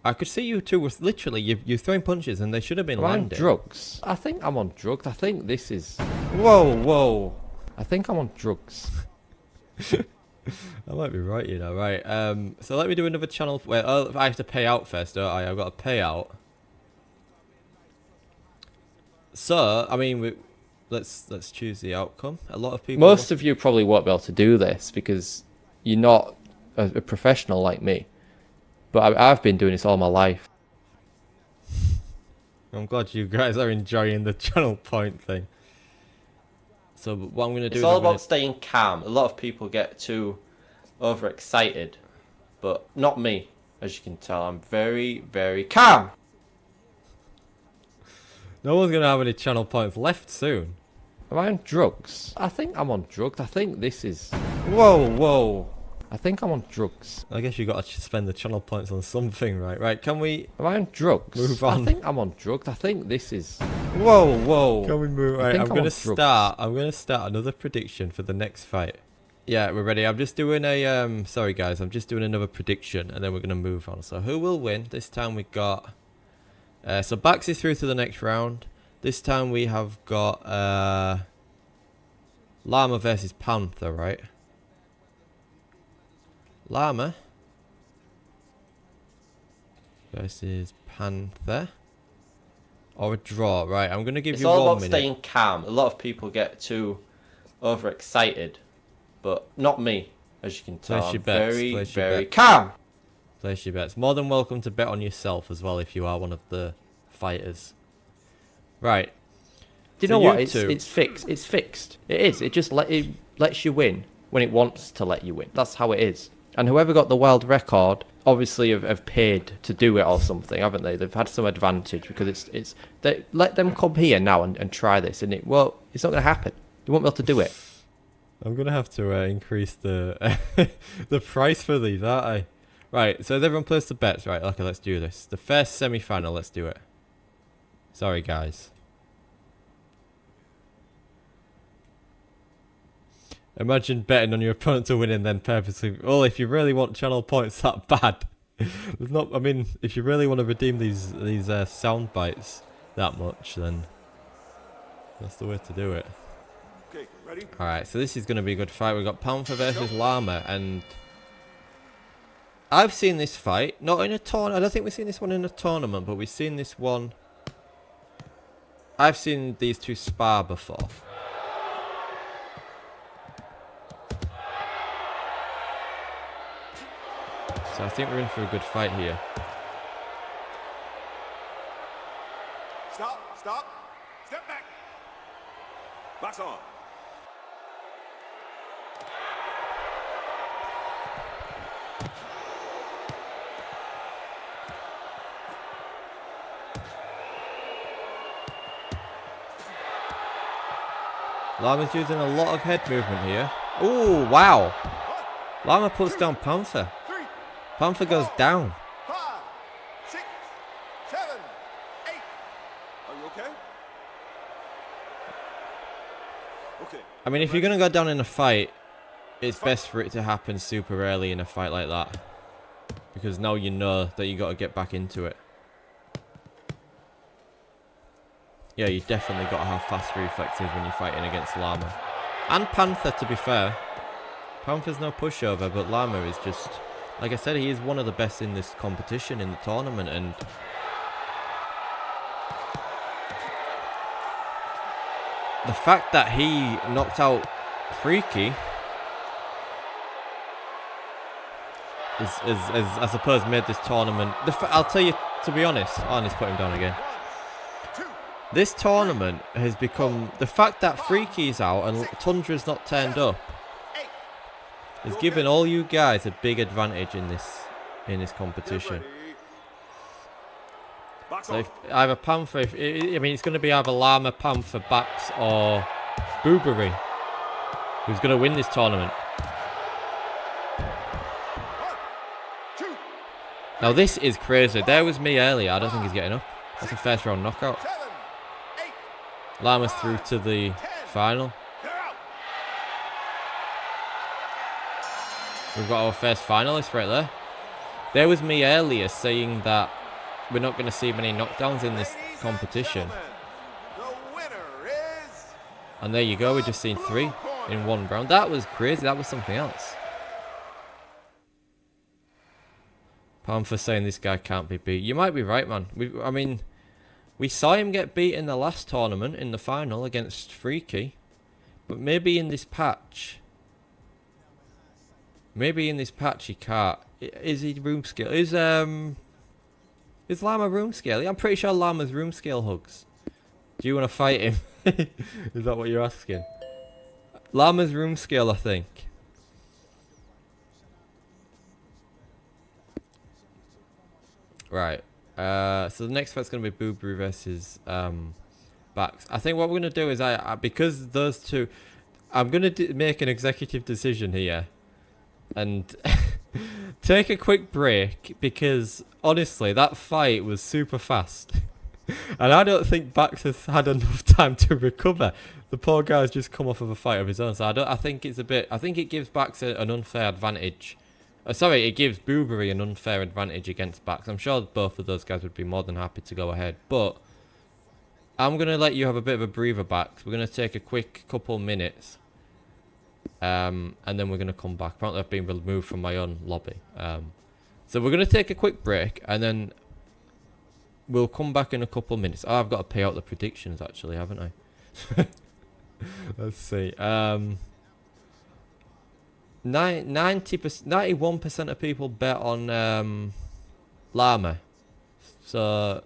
I could see you two were literally you're throwing punches and they should have been landing. On drugs. I think I'm on drugs. I think this is. Whoa. I think I'm on drugs. I might be right, you know. Right. So let me do another channel. Well, I have to pay out first, don't I? I've got to pay out. So I mean, let's choose the outcome. A lot of people. Most of you probably won't be able to do this because you're not a professional like me. But I've been doing this all my life. I'm glad you guys are enjoying the channel point thing. So what I'm going to do It's all about staying calm. A lot of people get too overexcited, but not me. As you can tell, I'm very, very calm. No one's going to have any channel points left soon. Am I on drugs? I think I'm on drugs. I think this is. Whoa. I think I'm on drugs. I guess you got to spend the channel points on something, right? Right, can we... Am I on drugs? Move on. I think I'm on drugs. I think this is... Whoa. Can we move... Right, I'm going to start another prediction for the next fight. Yeah, we're ready. I'm just doing a... sorry, guys. I'm just doing another prediction, and then we're going to move on. So, who will win? This time we got... so, Bax is through to the next round. This time we have got... Llama versus Panther, right? Llama versus Panther, or a draw, right? I'm gonna give you 1 minute. It's all about staying calm. A lot of people get too overexcited, but not me, as you can tell. I'm very calm. Place your bets. More than welcome to bet on yourself as well if you are one of the fighters. Right. Do you So know what? you It's two- it's fixed. It's fixed. It is. It just lets you win when it wants to let you win. That's how it is. And whoever got the world record obviously have paid to do it or something, haven't they? They've had some advantage because it's they let them come here now and try this, and it's not going to happen. You won't be able to do it. I'm gonna have to increase the the price for these, aren't I? Right, so has everyone placed the bets? Right, okay, let's do this. The first semi-final, let's do it. Sorry, guys. Imagine betting on your opponent to win and then purposely... Well, if you really want channel points that bad... There's not... I mean, if you really want to redeem these sound bites that much, then... That's the way to do it. Okay, ready? Alright, so this is going to be a good fight. We've got Panther versus Llama, and... I've seen this fight, not in a tournament. I don't think we've seen this one in a tournament, but we've seen this one... I've seen these two spar before. So I think we're in for a good fight here. Stop, stop, step back. Box on. Llama's using a lot of head movement here. Oh, wow. Llama puts down Panther. 3, Panther goes down. 5, 6, 7, 8. Are you okay? Okay. I mean, if you're going to go down in a fight, it's best for it to happen super early in a fight like that. Because now you know that you got to get back into it. Yeah, you definitely got to have fast reflexes when you're fighting against Llama. And Panther, to be fair. Panther's no pushover, but Llama is just... Like I said, he is one of the best in this competition, in the tournament, and... The fact that he knocked out Freaky... Is I suppose, made this tournament... I'll tell you, to be honest... Oh, and he's put him down again. This tournament has become... The fact that Freaky's out and Tundra's not turned up has given all you guys a big advantage in this competition. So if either Panther... I mean, it's going to be either Llama, Panther, Bax or Boobery who's going to win this tournament. Now this is crazy. There was me earlier. I don't think he's getting up. That's a first round knockout. Llama's through to the final. We've got our first finalist right there. There was me earlier saying that we're not going to see many knockdowns in this competition. And there you go, we've just seen 3 in 1 round. That was crazy, that was something else. Panther saying this guy can't be beat. You might be right, man. I mean, we saw him get beat in the last tournament, in the final, against Freaky. But maybe in this patch... Maybe in this patch he can't. Is he room scale? Is Llama room scale? I'm pretty sure Llama's room scale hugs. Do you want to fight him? Is that what you're asking? Llama's room scale, I think. Right. So the next fight's going to be Boobery versus Bax. I think what we're going to do is, because those two... I'm going to make an executive decision here. And take a quick break, because honestly that fight was super fast. And I don't think Bax has had enough time to recover. The poor guy's just come off of a fight of his own. So I think it's a bit... I think it gives Bax an unfair advantage. Sorry, it gives Boobery an unfair advantage against Bax. I'm sure both of those guys would be more than happy to go ahead. But I'm going to let you have a bit of a breather, Bax. We're going to take a quick couple minutes. And then we're going to come back. Apparently I've been removed from my own lobby. So we're going to take a quick break, and then we'll come back in a couple of minutes. Oh, I've got to pay out the predictions, actually, haven't I? Let's see. 91% of people bet on Llama. So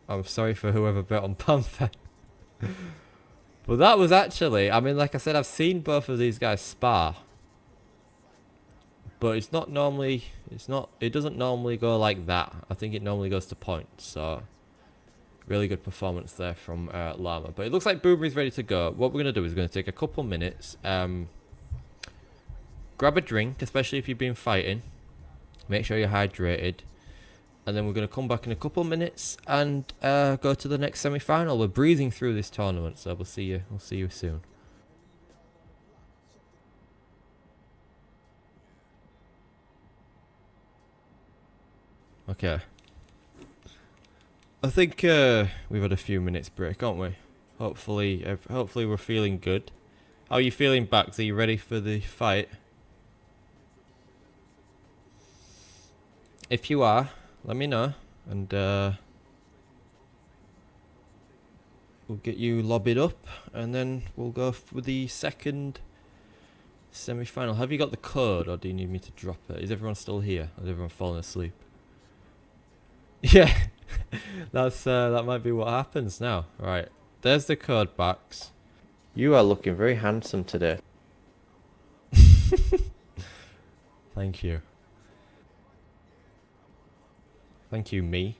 I'm sorry for whoever bet on Panther. But that was actually, I mean, like I said, I've seen both of these guys spar. But it doesn't normally go like that. I think it normally goes to points. So really good performance there from Llama. But it looks like Booberry's ready to go. What we're going to do is we're going to take a couple minutes. Grab a drink, especially if you've been fighting. Make sure you're hydrated. And then we're going to come back in a couple minutes and go to the next semi-final. We're breezing through this tournament, so we'll see you soon. Okay. I think we've had a few minutes break, aren't we? Hopefully we're feeling good. How are you feeling, Bax? Are you ready for the fight? If you are, let me know, and we'll get you lobbied up, and then we'll go with the second semi-final. Have you got the code, or do you need me to drop it? Is everyone still here? Is everyone falling asleep? Yeah, that might be what happens now. Right, there's the code, Bax. You are looking very handsome today. Thank you. Thank you, me.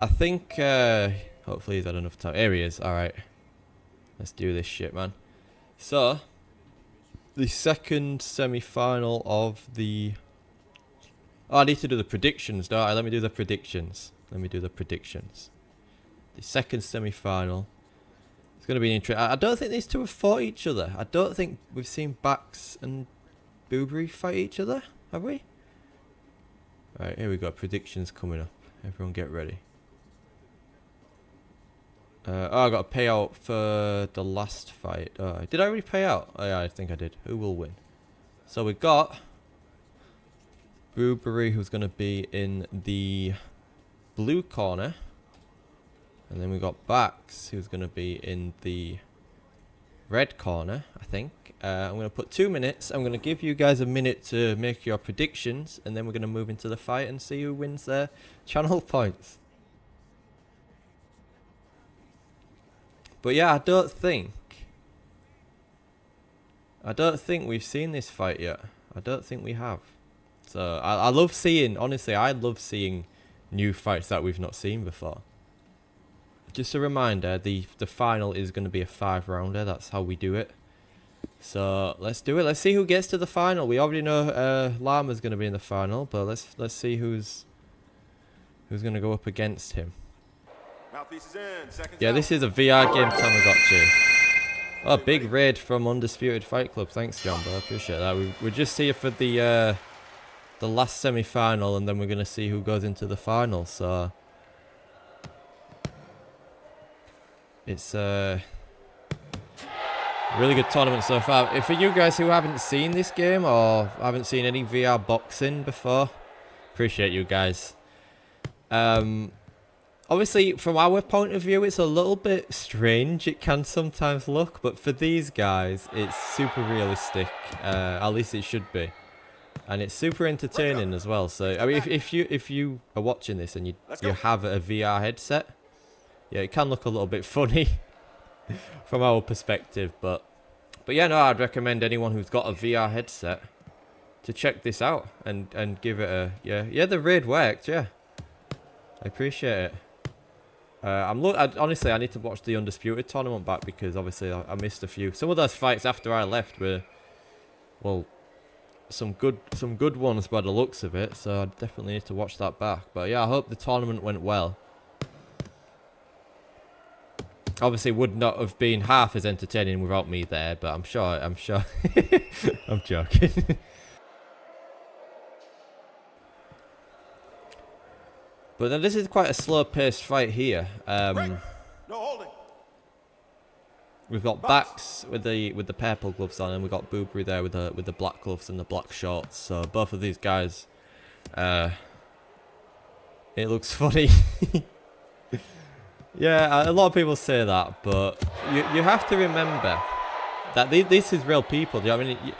I think, hopefully he's had enough time. Here he is, alright. Let's do this shit, man. So, the second semi-final of the... Oh, I need to do the predictions, don't I? Let me do the predictions. The second semi-final. It's going to be interesting. I don't think these two have fought each other. I don't think we've seen Bax and Booberry fight each other, have we? Right, here we go. Predictions coming up. Everyone get ready. I got a payout for the last fight. Did I already pay out? Oh, yeah, I think I did. Who will win? So we got Booberry, who's going to be in the blue corner. And then we got Bax, who's going to be in the red corner, I think. I'm going to put 2 minutes. I'm going to give you guys a minute to make your predictions, and then we're going to move into the fight and see who wins their channel points. But yeah, I don't think we've seen this fight yet. I don't think we have. So I love seeing, honestly, I love seeing new fights that we've not seen before. Just a reminder, the final is going to be a 5-rounder. That's how we do it. So let's do it. Let's see who gets to the final. We already know Llama's going to be in the final, but let's see who's going to go up against him. Yeah, this is a VR game, Tamagotchi. Oh, big raid from Undisputed Fight Club. Thanks, John, bro. I appreciate that. We're just here for the last semi-final, and then we're going to see who goes into the final. So it's really good tournament so far. For you guys who haven't seen this game or haven't seen any VR boxing before, appreciate you guys. Obviously, from our point of view, it's a little bit strange. It can sometimes look, but for these guys, it's super realistic. At least it should be, and it's super entertaining as well. So, I mean, if you are watching this and you have a VR headset, yeah, it can look a little bit funny from our perspective, but yeah, no, I'd recommend anyone who's got a VR headset to check this out and give it a yeah. The raid worked, yeah. I appreciate it. Honestly, I need to watch the Undisputed tournament back because obviously I missed a few. Some of those fights after I left were, well, some good ones by the looks of it. So I definitely need to watch that back. But yeah, I hope the tournament went well. Obviously, would not have been half as entertaining without me there, but I'm sure. I'm joking. But then this is quite a slow-paced fight here. We've got Bax with the purple gloves on, and we've got Booberry there with the black gloves and the black shorts. So both of these guys, it looks funny. Yeah, a lot of people say that, but you have to remember This is real people. Do you know what I mean?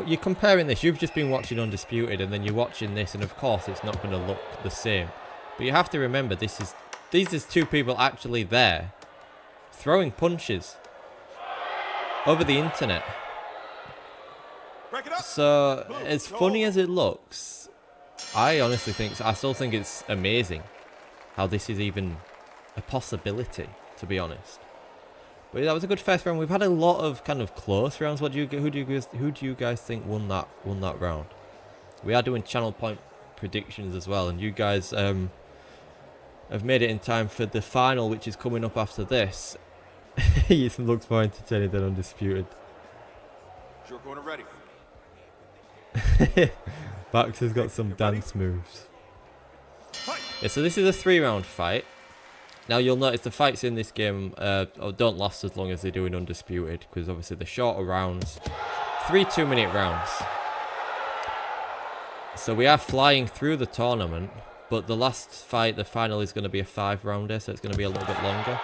You're comparing this. You've just been watching Undisputed, and then you're watching this, and of course, it's not going to look the same. But you have to remember, these is two people actually there, throwing punches over the internet. Break it up. So, as funny as it looks, I still think it's amazing how this is even a possibility, to be honest. But yeah, that was a good first round. We've had a lot of kind of close rounds. Who do you guys think won that round? We are doing channel point predictions as well, and you guys have made it in time for the final, which is coming up after this. Ethan looks more entertaining than Undisputed. Short corner ready. Bax has got some dance moves. Yeah, so this is a 3-round fight. Now you'll notice the fights in this game don't last as long as they do in Undisputed, because obviously the shorter rounds, 3 2-minute rounds. So we are flying through the tournament, but the last fight, the final, is going to be a 5-rounder, so it's going to be a little bit longer.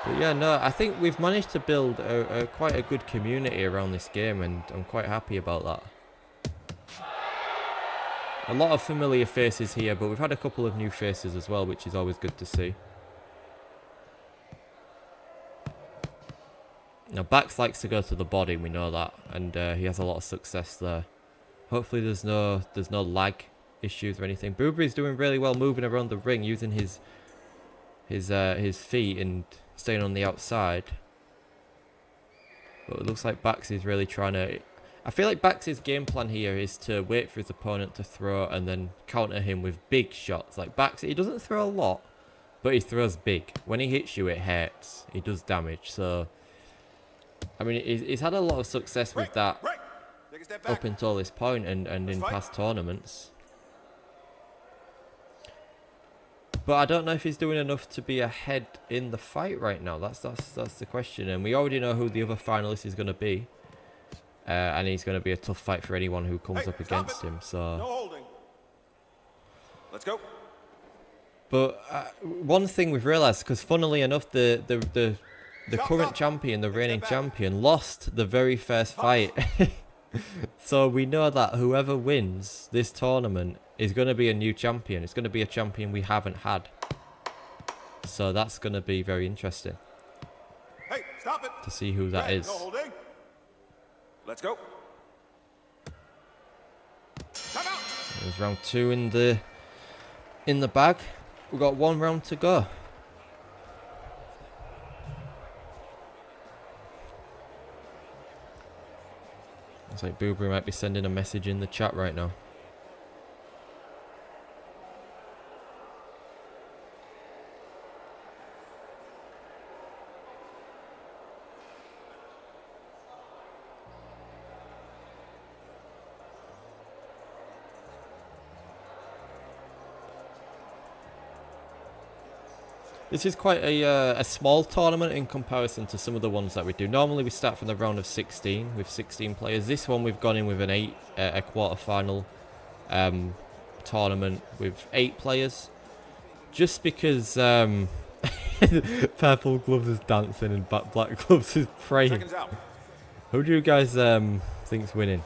But yeah, no, I think we've managed to build quite a good community around this game, and I'm quite happy about that. A lot of familiar faces here, but we've had a couple of new faces as well, which is always good to see. Now, Bax likes to go to the body, we know that, and he has a lot of success there. Hopefully there's no lag issues or anything. Boobury's doing really well moving around the ring, using his feet and staying on the outside. But it looks like Bax is really trying to... I feel like Bax's game plan here is to wait for his opponent to throw and then counter him with big shots. Like Bax, he doesn't throw a lot, but he throws big. When he hits you, it hurts. He does damage. So, I mean, he's had a lot of success with that Take a step back. up until this point and in past tournaments. But I don't know if he's doing enough to be ahead in the fight right now. That's the question. And we already know who the other finalist is going to be. And he's going to be a tough fight for anyone who comes up against him. So, no holding. Let's go. But one thing we've realised, because funnily enough, the current champion, the reigning champion, lost the very first fight. So we know that whoever wins this tournament is going to be a new champion. It's going to be a champion we haven't had. So that's going to be very interesting. Hey, stop it. To see who that is. No holding. Let's go. Time out. There's round 2 in the bag. We've got 1 round to go. Looks like Boobury might be sending a message in the chat right now. This is quite a small tournament in comparison to some of the ones that we do. Normally we start from the round of 16 with 16 players. This one we've gone in with an a quarter-final tournament with 8 players. Just because Purple Gloves is dancing and Black Gloves is praying. Seconds out. Who do you guys think's winning?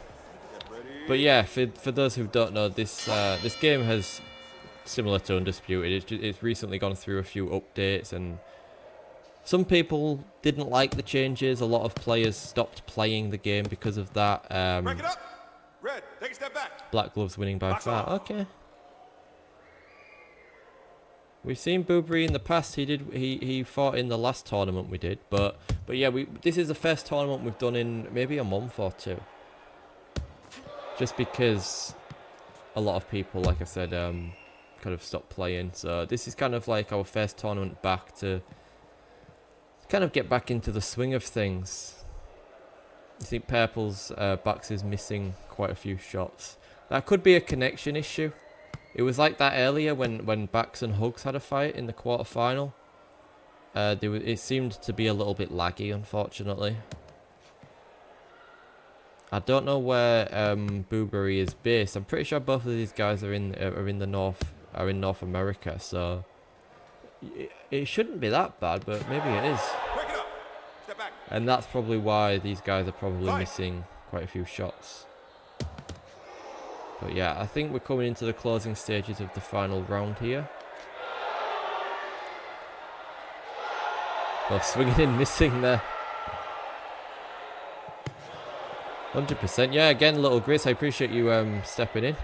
But yeah, for those who don't know, this game has... similar to Undisputed, it's recently gone through a few updates, and some people didn't like the changes. A lot of players stopped playing the game because of that. Break it up. Red, take a step back. Black Gloves winning by Box far. off. Okay. We've seen Boobury in the past. He fought in the last tournament we did, but yeah, this is the first tournament we've done in maybe a month or 2. Just because a lot of people, like I said, kind of stopped playing. So this is kind of like our first tournament back to kind of get back into the swing of things. I think Purple's Bax is missing quite a few shots. That could be a connection issue. It was like that earlier when Bax and Hugs had a fight in the quarter-final. It seemed to be a little bit laggy, unfortunately. I don't know where Boobury is based. I'm pretty sure both of these guys are in the north are in North America, so it shouldn't be that bad, but maybe it is. Break it up. Step back. And that's probably why these guys are probably Fight. missing quite a few shots. But yeah, I think we're coming into the closing stages of the final round here. Both swinging and missing there. 100%. Yeah, again, Little Gris, I appreciate you stepping in.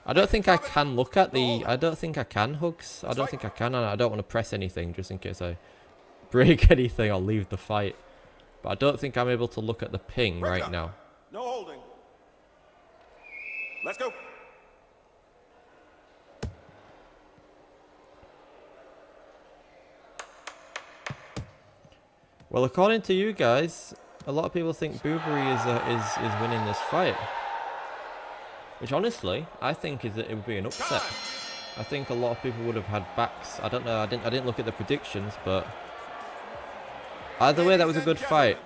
I don't think I can look at the... I don't think I can, Hugs. I don't think I can, and I don't want to press anything just in case I break anything or leave the fight. But I don't think I'm able to look at the ping right now. No holding. Let's go. Well, according to you guys, a lot of people think Boobery is winning this fight. Which honestly, I think it would be an upset. I think a lot of people would have had backs. I don't know. I didn't look at the predictions, but either way, that was a good fight.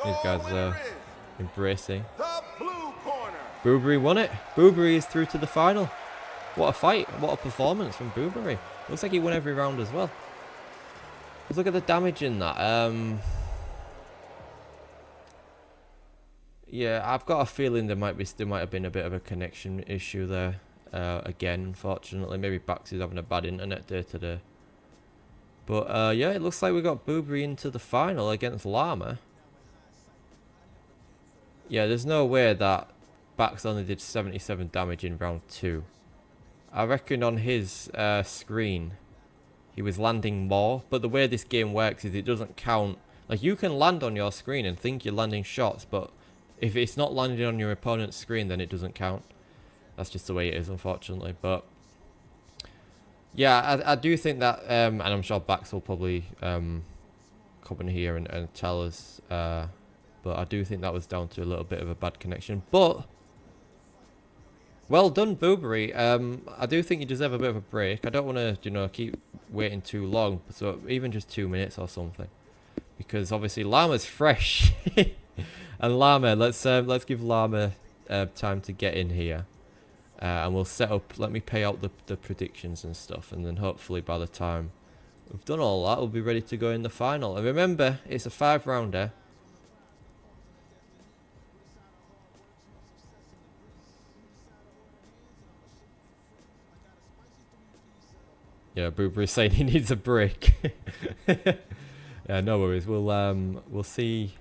These guys are embracing. The blue corner. Boobery won it. Boobery is through to the final. What a fight! What a performance from Boobery. Looks like he won every round as well. Let's look at the damage in that. Yeah, I've got a feeling there might have been a bit of a connection issue there. Again, unfortunately, maybe Bax is having a bad internet day today. But yeah, it looks like we got Boobery into the final against Llama. Yeah, there's no way that Bax only did 77 damage in round 2. I reckon on his screen he was landing more, but the way this game works is it doesn't count. Like, you can land on your screen and think you're landing shots, but if it's not landing on your opponent's screen, then it doesn't count. That's just the way it is, unfortunately. But yeah, I do think that, and I'm sure Bax will probably come in here and tell us, but I do think that was down to a little bit of a bad connection. But well done, Boobery. I do think you deserve a bit of a break. I don't want to, you know, keep waiting too long. So even just 2 minutes or something, because obviously Llama's fresh, and Llama. Let's give Llama time to get in here, and we'll set up. Let me pay out the predictions and stuff, and then hopefully by the time we've done all that, we'll be ready to go in the final. And remember, it's a 5-rounder. Yeah, Boobery's saying he needs a break. Yeah, no worries. We'll see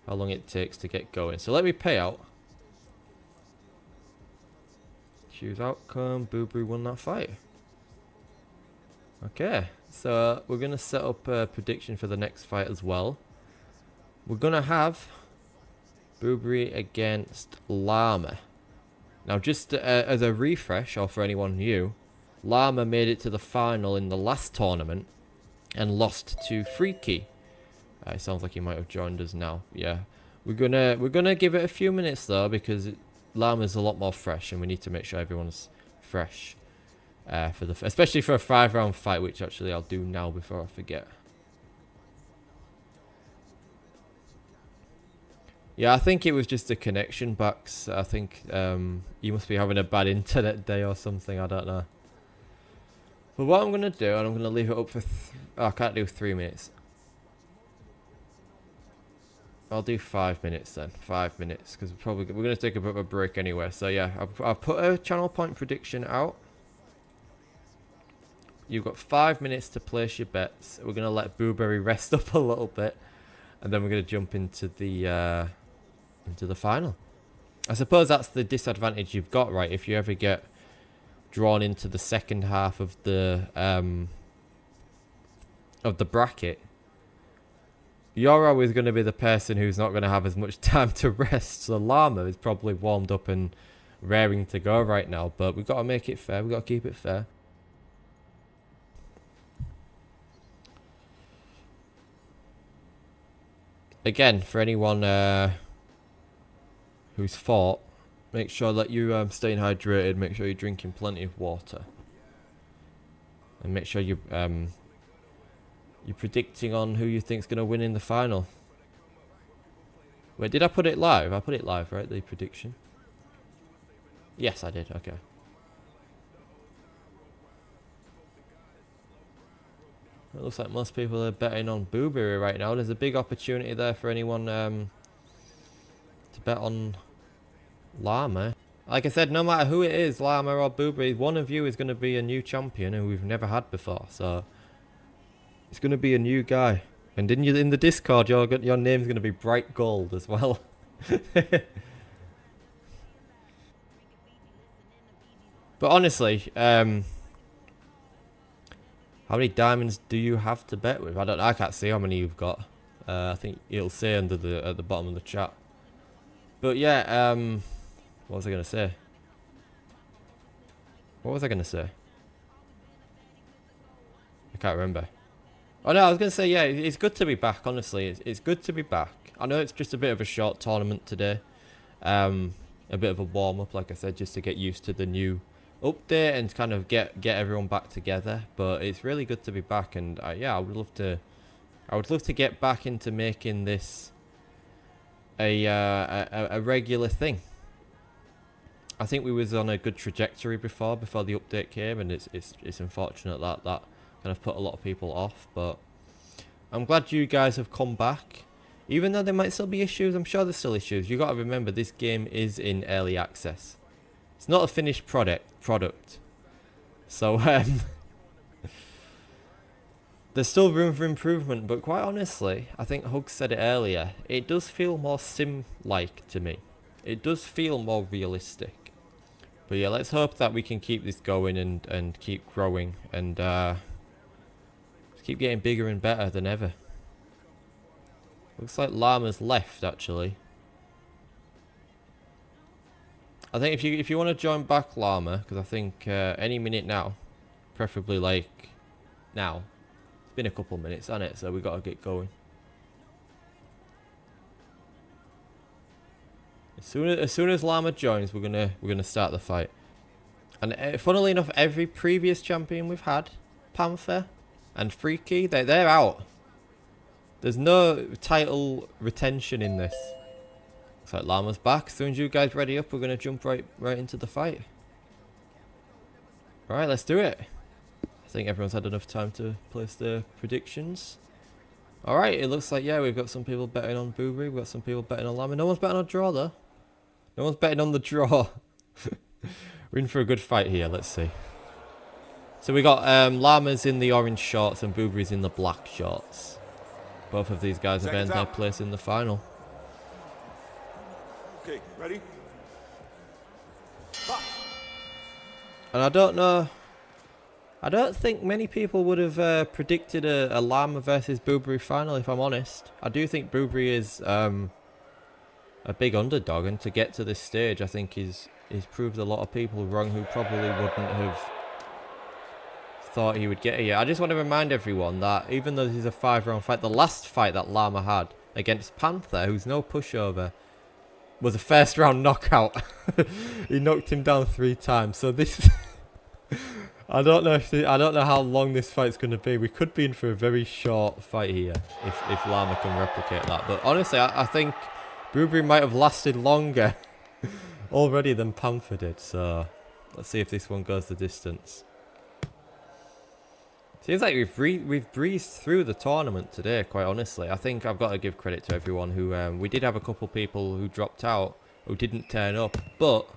how long it takes to get going. So let me pay out. Choose outcome. Boobery won that fight. Okay, so we're gonna set up a prediction for the next fight as well. We're gonna have Boobery against Llama. Now, just as a refresh, or for anyone new, Llama made it to the final in the last tournament and lost to Freaky. It sounds like he might have joined us now. Yeah, we're gonna give it a few minutes though, because Llama's a lot more fresh, and we need to make sure everyone's fresh especially for a 5-round fight, which actually I'll do now before I forget. Yeah, I think it was just a connection, Bax. I think you must be having a bad internet day or something. I don't know. But what I'm going to do, and I'm going to leave it up for... I can't do 3 minutes. I'll do 5 minutes then. 5 minutes, because we're going to take a bit of a break anyway. So yeah, I've put a channel point prediction out. You've got 5 minutes to place your bets. We're going to let Boobery rest up a little bit, and then we're going to jump into the final. I suppose that's the disadvantage you've got, right? If you ever get drawn into the second half of the bracket, you're always going to be the person who's not going to have as much time to rest. So Llama is probably warmed up and raring to go right now, but we've got to make it fair. We've got to keep it fair. Again, for anyone who's fought, make sure that you staying hydrated. Make sure you're drinking plenty of water, and make sure you're predicting on who you think's gonna win in the final. Wait, did I put it live? I put it live, right? The prediction. Yes, I did. Okay. It looks like most people are betting on Booberry right now. There's a big opportunity there for anyone to bet on Llama. Like I said, no matter who it is, Llama or Booberry, one of you is going to be a new champion who we've never had before. So it's going to be a new guy. And in the Discord, your name's going to be Bright Gold as well. But honestly, how many diamonds do you have to bet with? I can't see how many you've got. I think it'll say at the bottom of the chat. But yeah, what was I gonna say? What was I gonna say? I can't remember. Oh no, I was gonna say yeah, it's good to be back. Honestly, it's good to be back. I know it's just a bit of a short tournament today, a bit of a warm up, like I said, just to get used to the new update and kind of get everyone back together. But it's really good to be back, and yeah, I would love to get back into making this a regular thing. I think we was on a good trajectory before the update came, and it's unfortunate that kind of put a lot of people off. But I'm glad you guys have come back, even though there might still be issues. I'm sure there's still issues. You got to remember, this game is in early access. It's not a finished product. So there's still room for improvement, but quite honestly, I think Hug said it earlier, it does feel more sim-like to me. It does feel more realistic. But yeah, let's hope that we can keep this going and keep growing and keep getting bigger and better than ever. Looks like Llama's left, actually. I think if you want to join back, Llama, because I think any minute now, preferably like now. It's been a couple minutes, hasn't it? So we got to get going. As soon as Llama joins, we're gonna start the fight. And funnily enough, every previous champion we've had, Panther and Freaky, they're out. There's no title retention in this. Looks like Llama's back. As soon as you guys ready up, we're gonna jump right into the fight. All right, let's do it. I think everyone's had enough time to place their predictions. All right, it looks like yeah, we've got some people betting on Booberry. We've got some people betting on Llama. No one's betting on draw though. No one's betting on the draw. We're in for a good fight here. Let's see. So we got Llama's in the orange shorts and Booberry's in the black shorts. Both of these guys have earned their place in the final. Okay, ready? And I don't know. I don't think many people would have predicted a Llama versus Booberry final, if I'm honest. I do think Booberry is a big underdog, and to get to this stage, I think he's proved a lot of people wrong who probably wouldn't have thought he would get here. I just want to remind everyone that even though this is a 5-round fight, the last fight that Llama had against Panther, who's no pushover, was a first round knockout. He knocked him down 3 times. So this, I don't know how long this fight's going to be. We could be in for a very short fight here if Llama can replicate that. But honestly, I think Booberry might have lasted longer already than Panther did. So let's see if this one goes the distance. Seems like we've breezed through the tournament today, quite honestly. I think I've got to give credit to everyone who... we did have a couple people who dropped out, who didn't turn up, but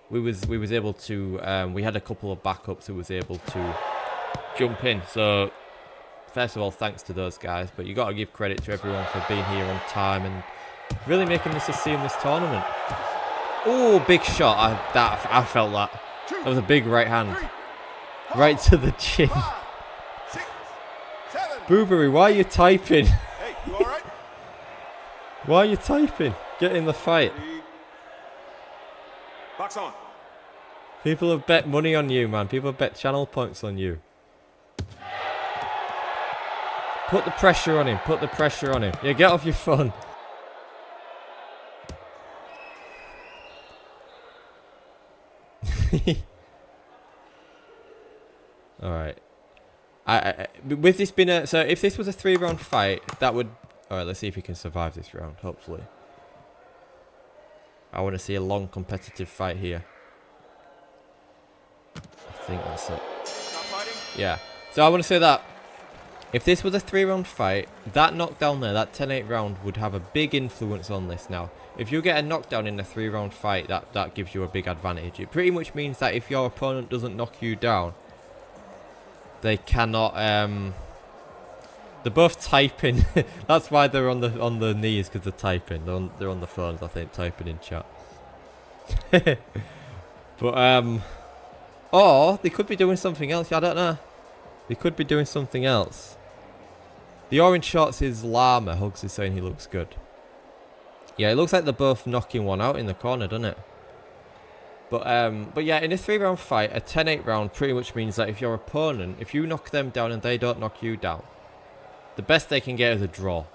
we was able to... we had a couple of backups who was able to jump in. So, first of all, thanks to those guys, but you got to give credit to everyone for being here on time and really making this a seamless tournament. Oh, big shot. I felt that. That was a big right hand. Right to the chin. Booberry, why are you typing? Hey, you all right? Why are you typing? Get in the fight. Box on. People have bet money on you, man. People have bet channel points on you. Put the pressure on him. Put the pressure on him. Yeah, get off your phone. All right. With this being so if this was a 3-round fight, that would... Alright, let's see if he can survive this round, hopefully. I want to see a long competitive fight here. think that's it. Not fighting? Yeah. So I want to say that if this was a 3-round fight, that knockdown there, that 10-8 round, would have a big influence on this now. If you get a knockdown in a 3-round fight, that gives you a big advantage. It pretty much means that if your opponent doesn't knock you down, they cannot, they're both typing. That's why they're on the knees, because they're typing. They're on the phones, I think, typing in chat. But, or they could be doing something else, I don't know. They could be doing something else. The orange shorts is Llama. Hugs is saying he looks good. Yeah, it looks like they're both knocking one out in the corner, doesn't it? But yeah, in a 3-round fight, a 10-8 round pretty much means that if your opponent, if you knock them down and they don't knock you down, the best they can get is a draw.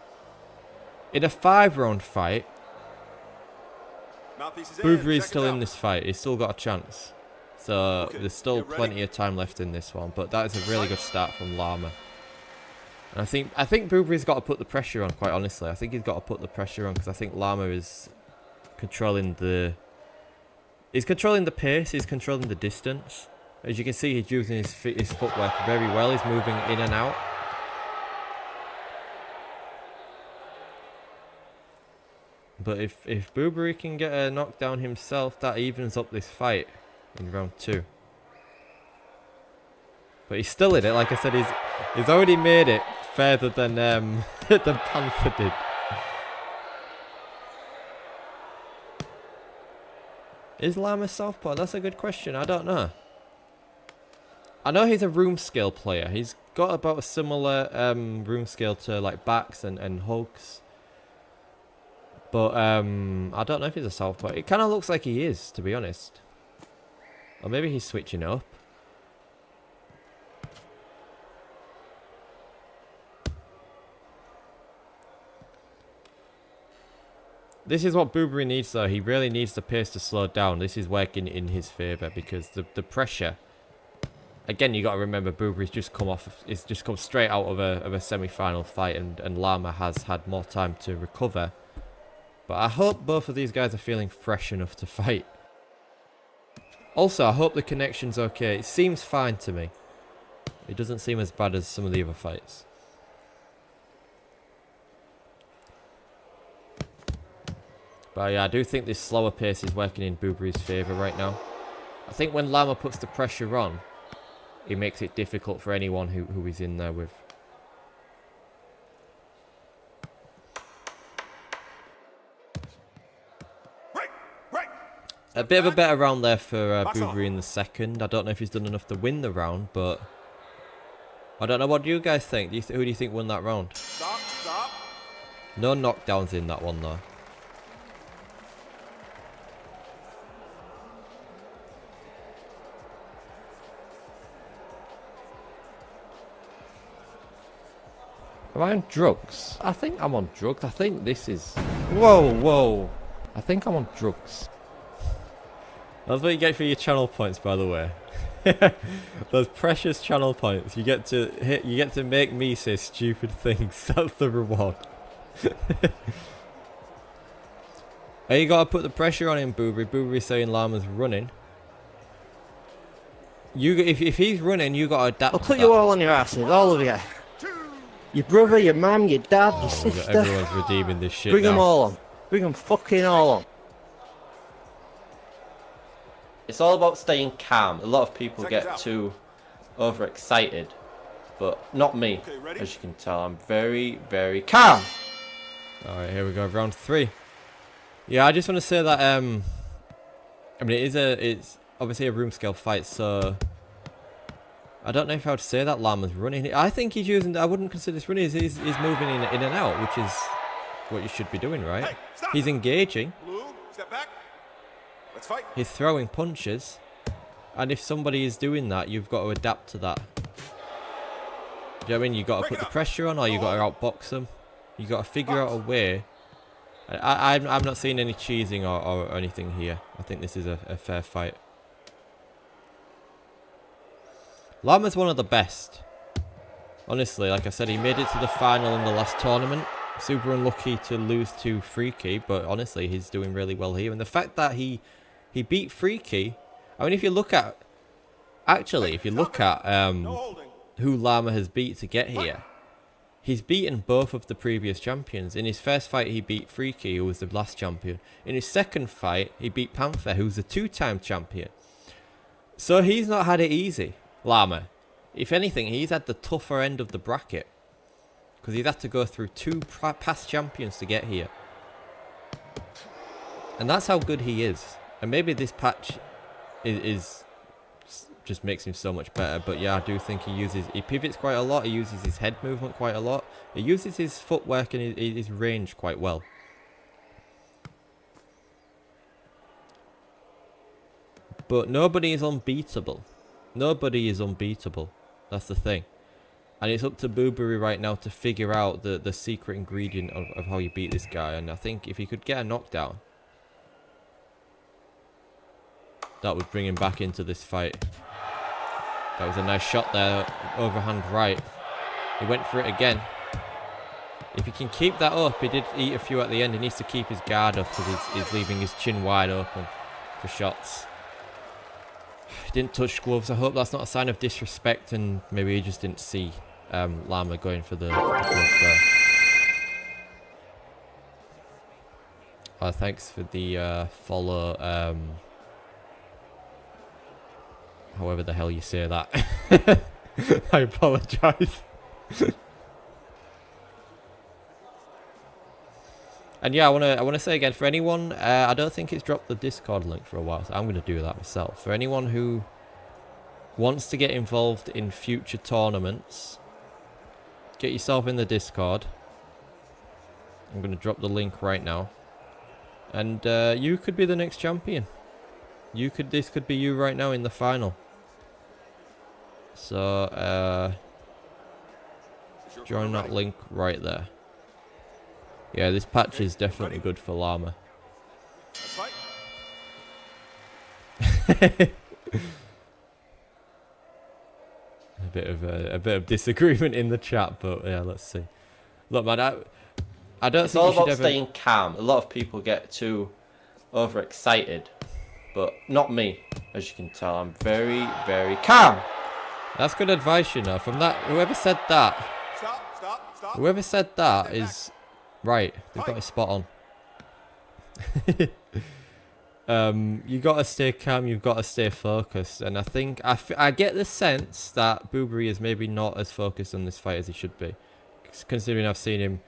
In a 5-round fight, Mouthpiece is in. Boobury's Check still it in out. this fight. He's still got a chance. So Okay, there's still get ready. plenty of time left in this one. But that is a really good start from Llama. And I think Boobury's got to put the pressure on, quite honestly. I think he's got to put the pressure on because I think Llama is controlling the... He's controlling the pace. He's controlling the distance. As you can see, he's using his footwork very well. He's moving in and out. But if Boobury can get a knockdown himself, that evens up this fight in round 2. But he's still in it. Like I said, he's already made it further than than Panther did. Is Llama southpaw? That's a good question. I don't know. I know he's a room scale player. He's got about a similar room scale to like Backs and Hugs. But I don't know if he's a southpaw. It kind of looks like he is, to be honest. Or maybe he's switching up. This is what Boobury needs though. He really needs the pace to slow down. This is working in his favour because the pressure... Again, you got to remember Boobury's just come off... It's just come straight out of a semi-final fight and Llama has had more time to recover. But I hope both of these guys are feeling fresh enough to fight. Also, I hope the connection's okay. It seems fine to me. It doesn't seem as bad as some of the other fights. But yeah, I do think this slower pace is working in Boobury's favour right now. I think when Llama puts the pressure on, it makes it difficult for anyone who he's in there with. A bit of a better round there for Boobury in the second. I don't know if he's done enough to win the round, but... I don't know, what do you guys think? Who do you think won that round? Stop, stop. No knockdowns in that one though. Am I on drugs? I think I'm on drugs. I think this is... Whoa, whoa. I think I'm on drugs. That's what you get for your channel points, by the way. Those precious channel points. You get to hit. You get to make me say stupid things. That's the reward. Hey, you gotta put the pressure on him, Boobury. Boobury's saying Llama's running. If he's running, you gotta adapt. I'll to put that. you all on your asses, all of you. Your brother, your mum, your dad, your Oh, sister. everyone's redeeming this shit Bring now. them all on. Bring them fucking all on. It's all about staying calm. A lot of people Seconds get out. too overexcited, but not me. Okay, ready? As you can tell, I'm very, very calm. Alright, here we go, round 3. Yeah, I just want to say that, I mean, it's obviously a room scale fight, so... I don't know if I would say that Llama's running. I think he's using... I wouldn't consider this running. He's moving in and out, which is what you should be doing, right? Hey, stop. He's engaging. Blue, step back. Let's fight. He's throwing punches. And if somebody is doing that, you've got to adapt to that. Do you know what I mean? You've got to put the pressure on, or you've got to outbox them. You've got to figure out a way. I'm not seeing any cheesing or anything here. I think this is a fair fight. Llama's one of the best. Honestly, like I said, he made it to the final in the last tournament. Super unlucky to lose to Freaky, but honestly, he's doing really well here. And the fact that he beat Freaky, I mean, if you look at Actually, if you look at No holding. who Lama has beat to get here, he's beaten both of the previous champions. In his first fight, he beat Freaky, who was the last champion. In his second fight, he beat Panther, who's the 2-time champion. So he's not had it easy, Lama. If anything, he's had the tougher end of the bracket. Because he's had to go through 2 past champions to get here. And that's how good he is. And maybe this patch is just makes him so much better. But yeah, I do think he pivots quite a lot. He uses his head movement quite a lot. He uses his footwork and his range quite well. But nobody is unbeatable. Nobody is unbeatable. That's the thing. And it's up to Boobery right now to figure out the secret ingredient of how you beat this guy. And I think if he could get a knockdown, that would bring him back into this fight. That was a nice shot there, overhand right. He went for it again. If he can keep that up, he did eat a few at the end. He needs to keep his guard up because he's leaving his chin wide open for shots. He didn't touch gloves. I hope that's not a sign of disrespect and maybe he just didn't see Lama going for the glove there. Thanks for the follow. However the hell you say that. I apologise. And yeah, I wanna say again, for anyone, I don't think it's dropped the Discord link for a while, so I'm gonna do that myself. For anyone who wants to get involved in future tournaments, get yourself in the Discord. I'm gonna drop the link right now. And you could be the next champion. This could be you right now in the final. So join that link right there. Yeah, this patch is definitely good for Lama. A bit of disagreement in the chat, but yeah, let's see. Look, man, I don't It's think all you should about ever... staying calm. A lot of people get too overexcited, but not me. As you can tell, I'm very, very calm. That's good advice, you know. From that, whoever said that, Stop. whoever said that is right. They've got it spot on. You gotta stay calm. You've got to stay focused. And I think I get the sense that Boobery is maybe not as focused on this fight as he should be, considering I've seen him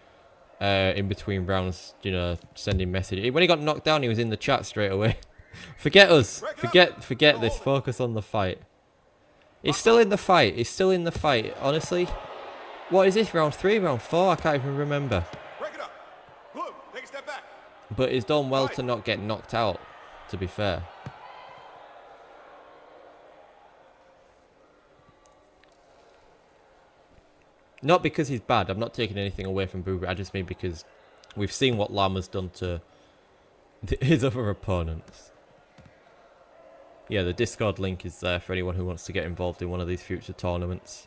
in between rounds, you know, sending messages. When he got knocked down, he was in the chat straight away. Forget us. Forget this. Focus on the fight. He's still in the fight. He's still in the fight. Honestly, what is this? Round 3, round 4? I can't even remember. Break it up. Blue, take a step back. But he's done well to not get knocked out, to be fair. Not because he's bad. I'm not taking anything away from Boobery. I just mean because we've seen what Lama's done to his other opponents. Yeah, the Discord link is there for anyone who wants to get involved in one of these future tournaments.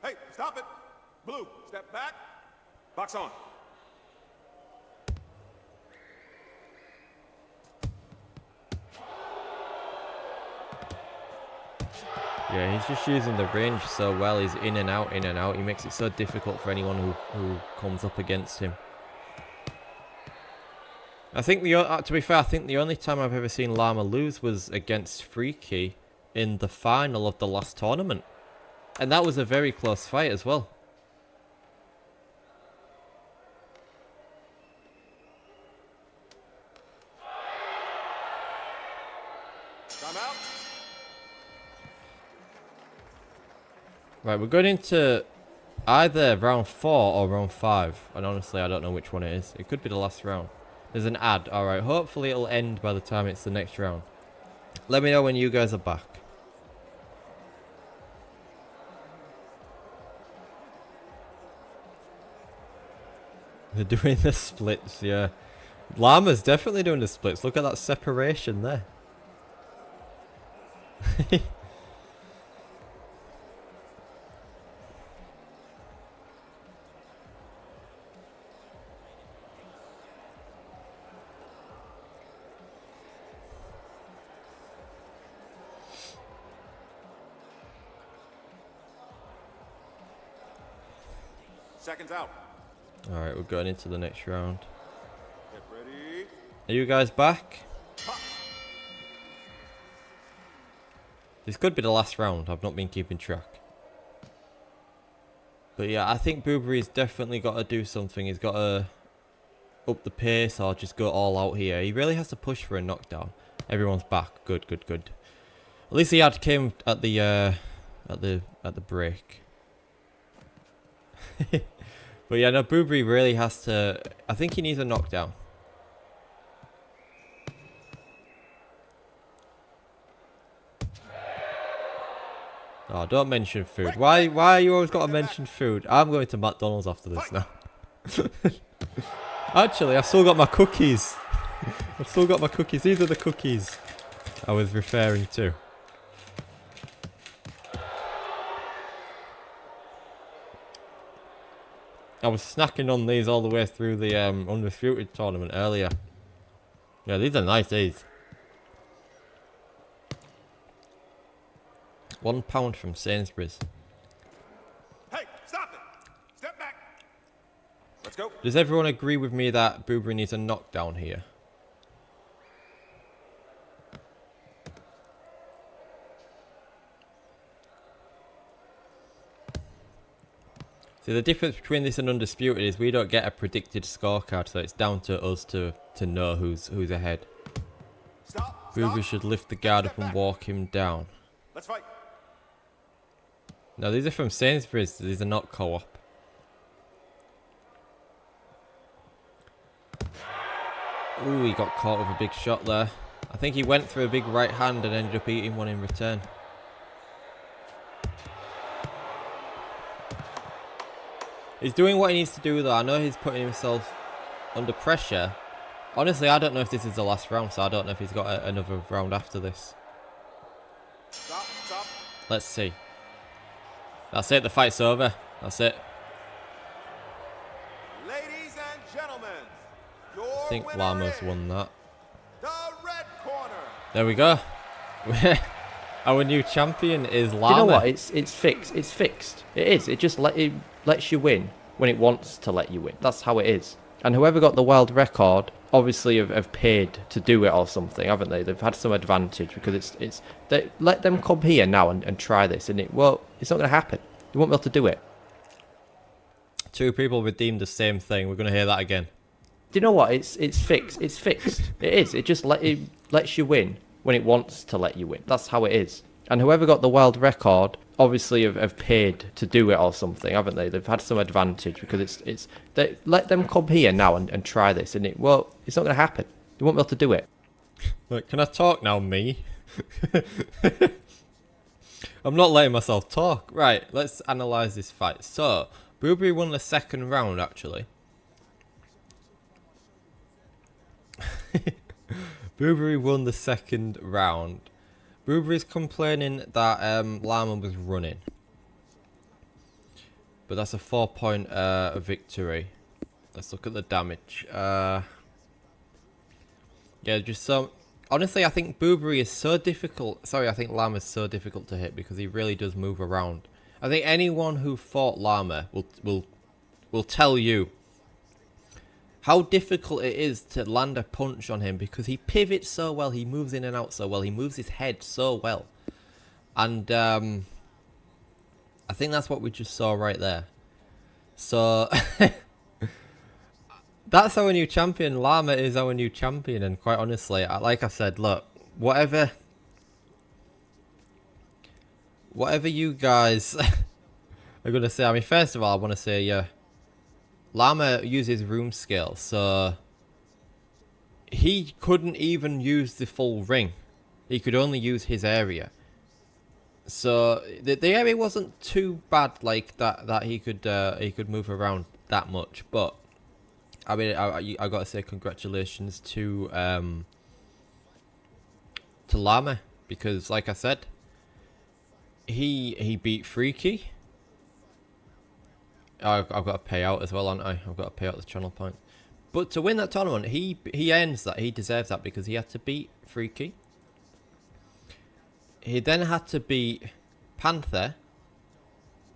Hey, stop it. Blue, step back. Box on. Yeah, he's just using the range so well. He's in and out, in and out. He makes it so difficult for anyone who comes up against him. I think to be fair, I think the only time I've ever seen Lama lose was against Freaky in the final of the last tournament. And that was a very close fight as well. Time out. Right, we're going into either round 4 or round 5. And honestly, I don't know which one it is. It could be the last round. There's an ad. Alright, hopefully it'll end by the time it's the next round. Let me know when you guys are back. They're doing the splits, yeah. Lama's definitely doing the splits. Look at that separation there. seconds out. Alright, we're going into the next round. Get ready. Are you guys back? This could be the last round. I've not been keeping track. But yeah, I think Boobury's definitely got to do something. He's got to up the pace or just go all out here. He really has to push for a knockdown. Everyone's back. Good, good, good. At least he had came at the break. But yeah, no, Boobury really has to. I think he needs a knockdown. Oh, don't mention food. Why you always got to mention food? I'm going to McDonald's after this now. Actually, I've still got my cookies. I've still got my cookies. These are the cookies I was referring to. I was snacking on these all the way through the Undisputed tournament earlier. Yeah, these are nice, these. £1 from Sainsbury's. Hey, stop it! Step back. Let's go. Does everyone agree with me that Boobury needs a knockdown here? See, the difference between this and Undisputed is we don't get a predicted scorecard, so it's down to us to know who's ahead. Stop. Boobury Stop. should lift the guard Step up and back. walk him down. Let's fight. No, these are from Sainsbury's. These are not co-op. Ooh, he got caught with a big shot there. I think he went for a big right hand and ended up eating one in return. He's doing what he needs to do though. I know he's putting himself under pressure. Honestly, I don't know if this is the last round, so I don't know if he's got another round after this. Stop. Stop. Let's see. That's it, the fight's over. That's it. Ladies and gentlemen, your I think winner Lama's is won that. the red corner. There we go. Our new champion is Lama. You know what? It's fixed. It's fixed. It is. It just lets you win when it wants to let you win. That's how it is. And whoever got the world record obviously have paid to do it or something, haven't they? They've had some advantage because they let them come here now and try this, and it's not going to happen. You won't be able to do it. Two people redeemed the same thing. We're going to hear that again. Do you know what? It's fixed. It's fixed. It is. It just lets you win when it wants to let you win. That's how it is. And whoever got the world record obviously have paid to do it or something, haven't they? They've had some advantage because they let them come here now and try this, and it's not going to happen. You won't be able to do it. Look, can I talk now, me? I'm not letting myself talk. Right, let's analyse this fight. So, Boobury won the second round, actually. Boobury won the second round. Boobury's complaining that Lama was running. But that's a 4-point victory. Let's look at the damage. Yeah, just some... Honestly, I think Boobury is so difficult. Sorry, I think Lama's so difficult to hit because he really does move around. I think anyone who fought Lama will tell you how difficult it is to land a punch on him because he pivots so well, he moves in and out so well, he moves his head so well. And I think that's what we just saw right there. So that's our new champion. Lama is our new champion, and quite honestly, like I said, look, whatever you guys are going to say, I mean, first of all, I want to say, yeah, Lama uses room scale, so he couldn't even use the full ring. He could only use his area. So the area wasn't too bad like that he could move around that much. But I mean, I gotta say congratulations to Lama, because like I said, he beat Freaky. I've got to pay out as well, haven't I? I've got to pay out the channel points. But to win that tournament, he earns that. He deserves that because he had to beat Freaky. He then had to beat Panther.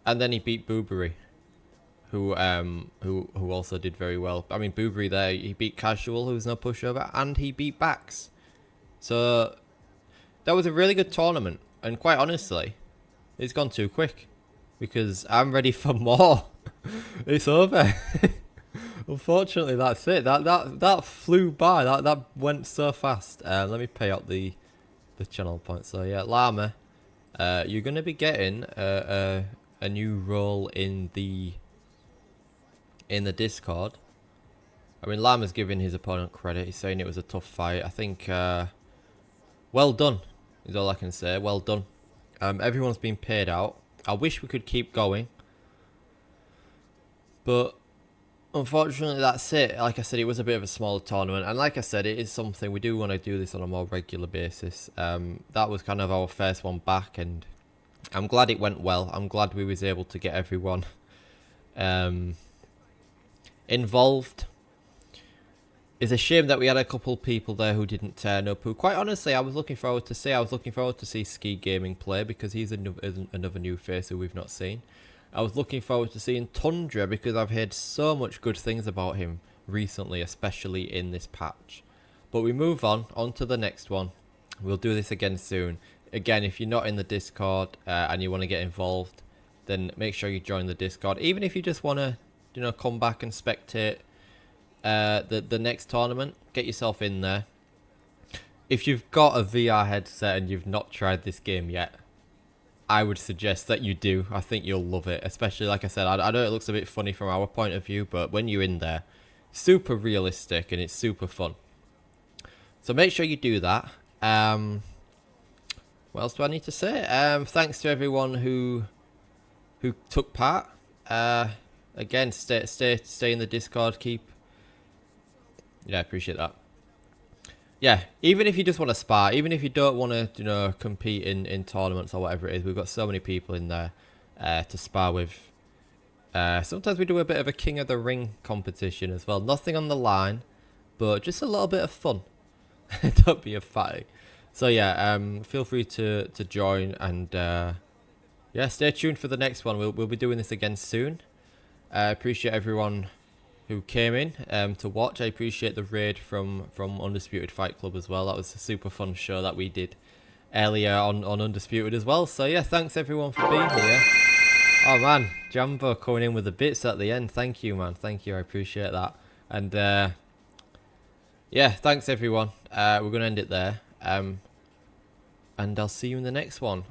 And then he beat Boobury, who also did very well. I mean, Boobery there, he beat Casual, who was no pushover, and he beat Bax. So that was a really good tournament, and quite honestly, it's gone too quick because I'm ready for more. It's over. Unfortunately, that's it. That flew by. That went so fast. Let me pay out the channel points. So yeah, Llama, you're gonna be getting a new role in the Discord. I mean, Llama's giving his opponent credit. He's saying it was a tough fight. I think well done is all I can say. Well done. Everyone's been paid out. I wish we could keep going, but unfortunately, that's it. Like I said, it was a bit of a smaller tournament, and like I said, it is something we do want to do this on a more regular basis. That was kind of our first one back, and I'm glad it went well. I'm glad we was able to get everyone involved. It's a shame that we had a couple people there who didn't turn up, who quite honestly I was looking forward to see. I was looking forward to see Ski Gaming play because he's another new face who we've not seen. I was looking forward to seeing Tundra because I've heard so much good things about him recently, especially in this patch. But we move on to the next one. We'll do this again soon. Again, if you're not in the Discord and you want to get involved, then make sure you join the Discord. Even if you just want to, you know, come back and spectate the next tournament, get yourself in there. If you've got a VR headset and you've not tried this game yet, I would suggest that you do. I think you'll love it, especially like I said, I know it looks a bit funny from our point of view, but when you're in there, super realistic and it's super fun. So make sure you do that. What else do I need to say? Thanks to everyone who took part. Again, stay in the Discord. Yeah, I appreciate that. Yeah, even if you just want to spar, even if you don't want to, you know, compete in tournaments or whatever it is, we've got so many people in there to spar with. Sometimes we do a bit of a King of the Ring competition as well. Nothing on the line, but just a little bit of fun. Don't be a fatty. So yeah, feel free to join, and yeah, stay tuned for the next one. We'll be doing this again soon. I appreciate everyone who came in to watch. I appreciate the raid from Undisputed Fight Club as well. That was a super fun show that we did earlier on Undisputed as well. So yeah, thanks everyone for being here. Oh man, Jambo coming in with the bits at the end. Thank you, man. Thank you. I appreciate that. And yeah, thanks everyone. We're gonna end it there. And I'll see you in the next one.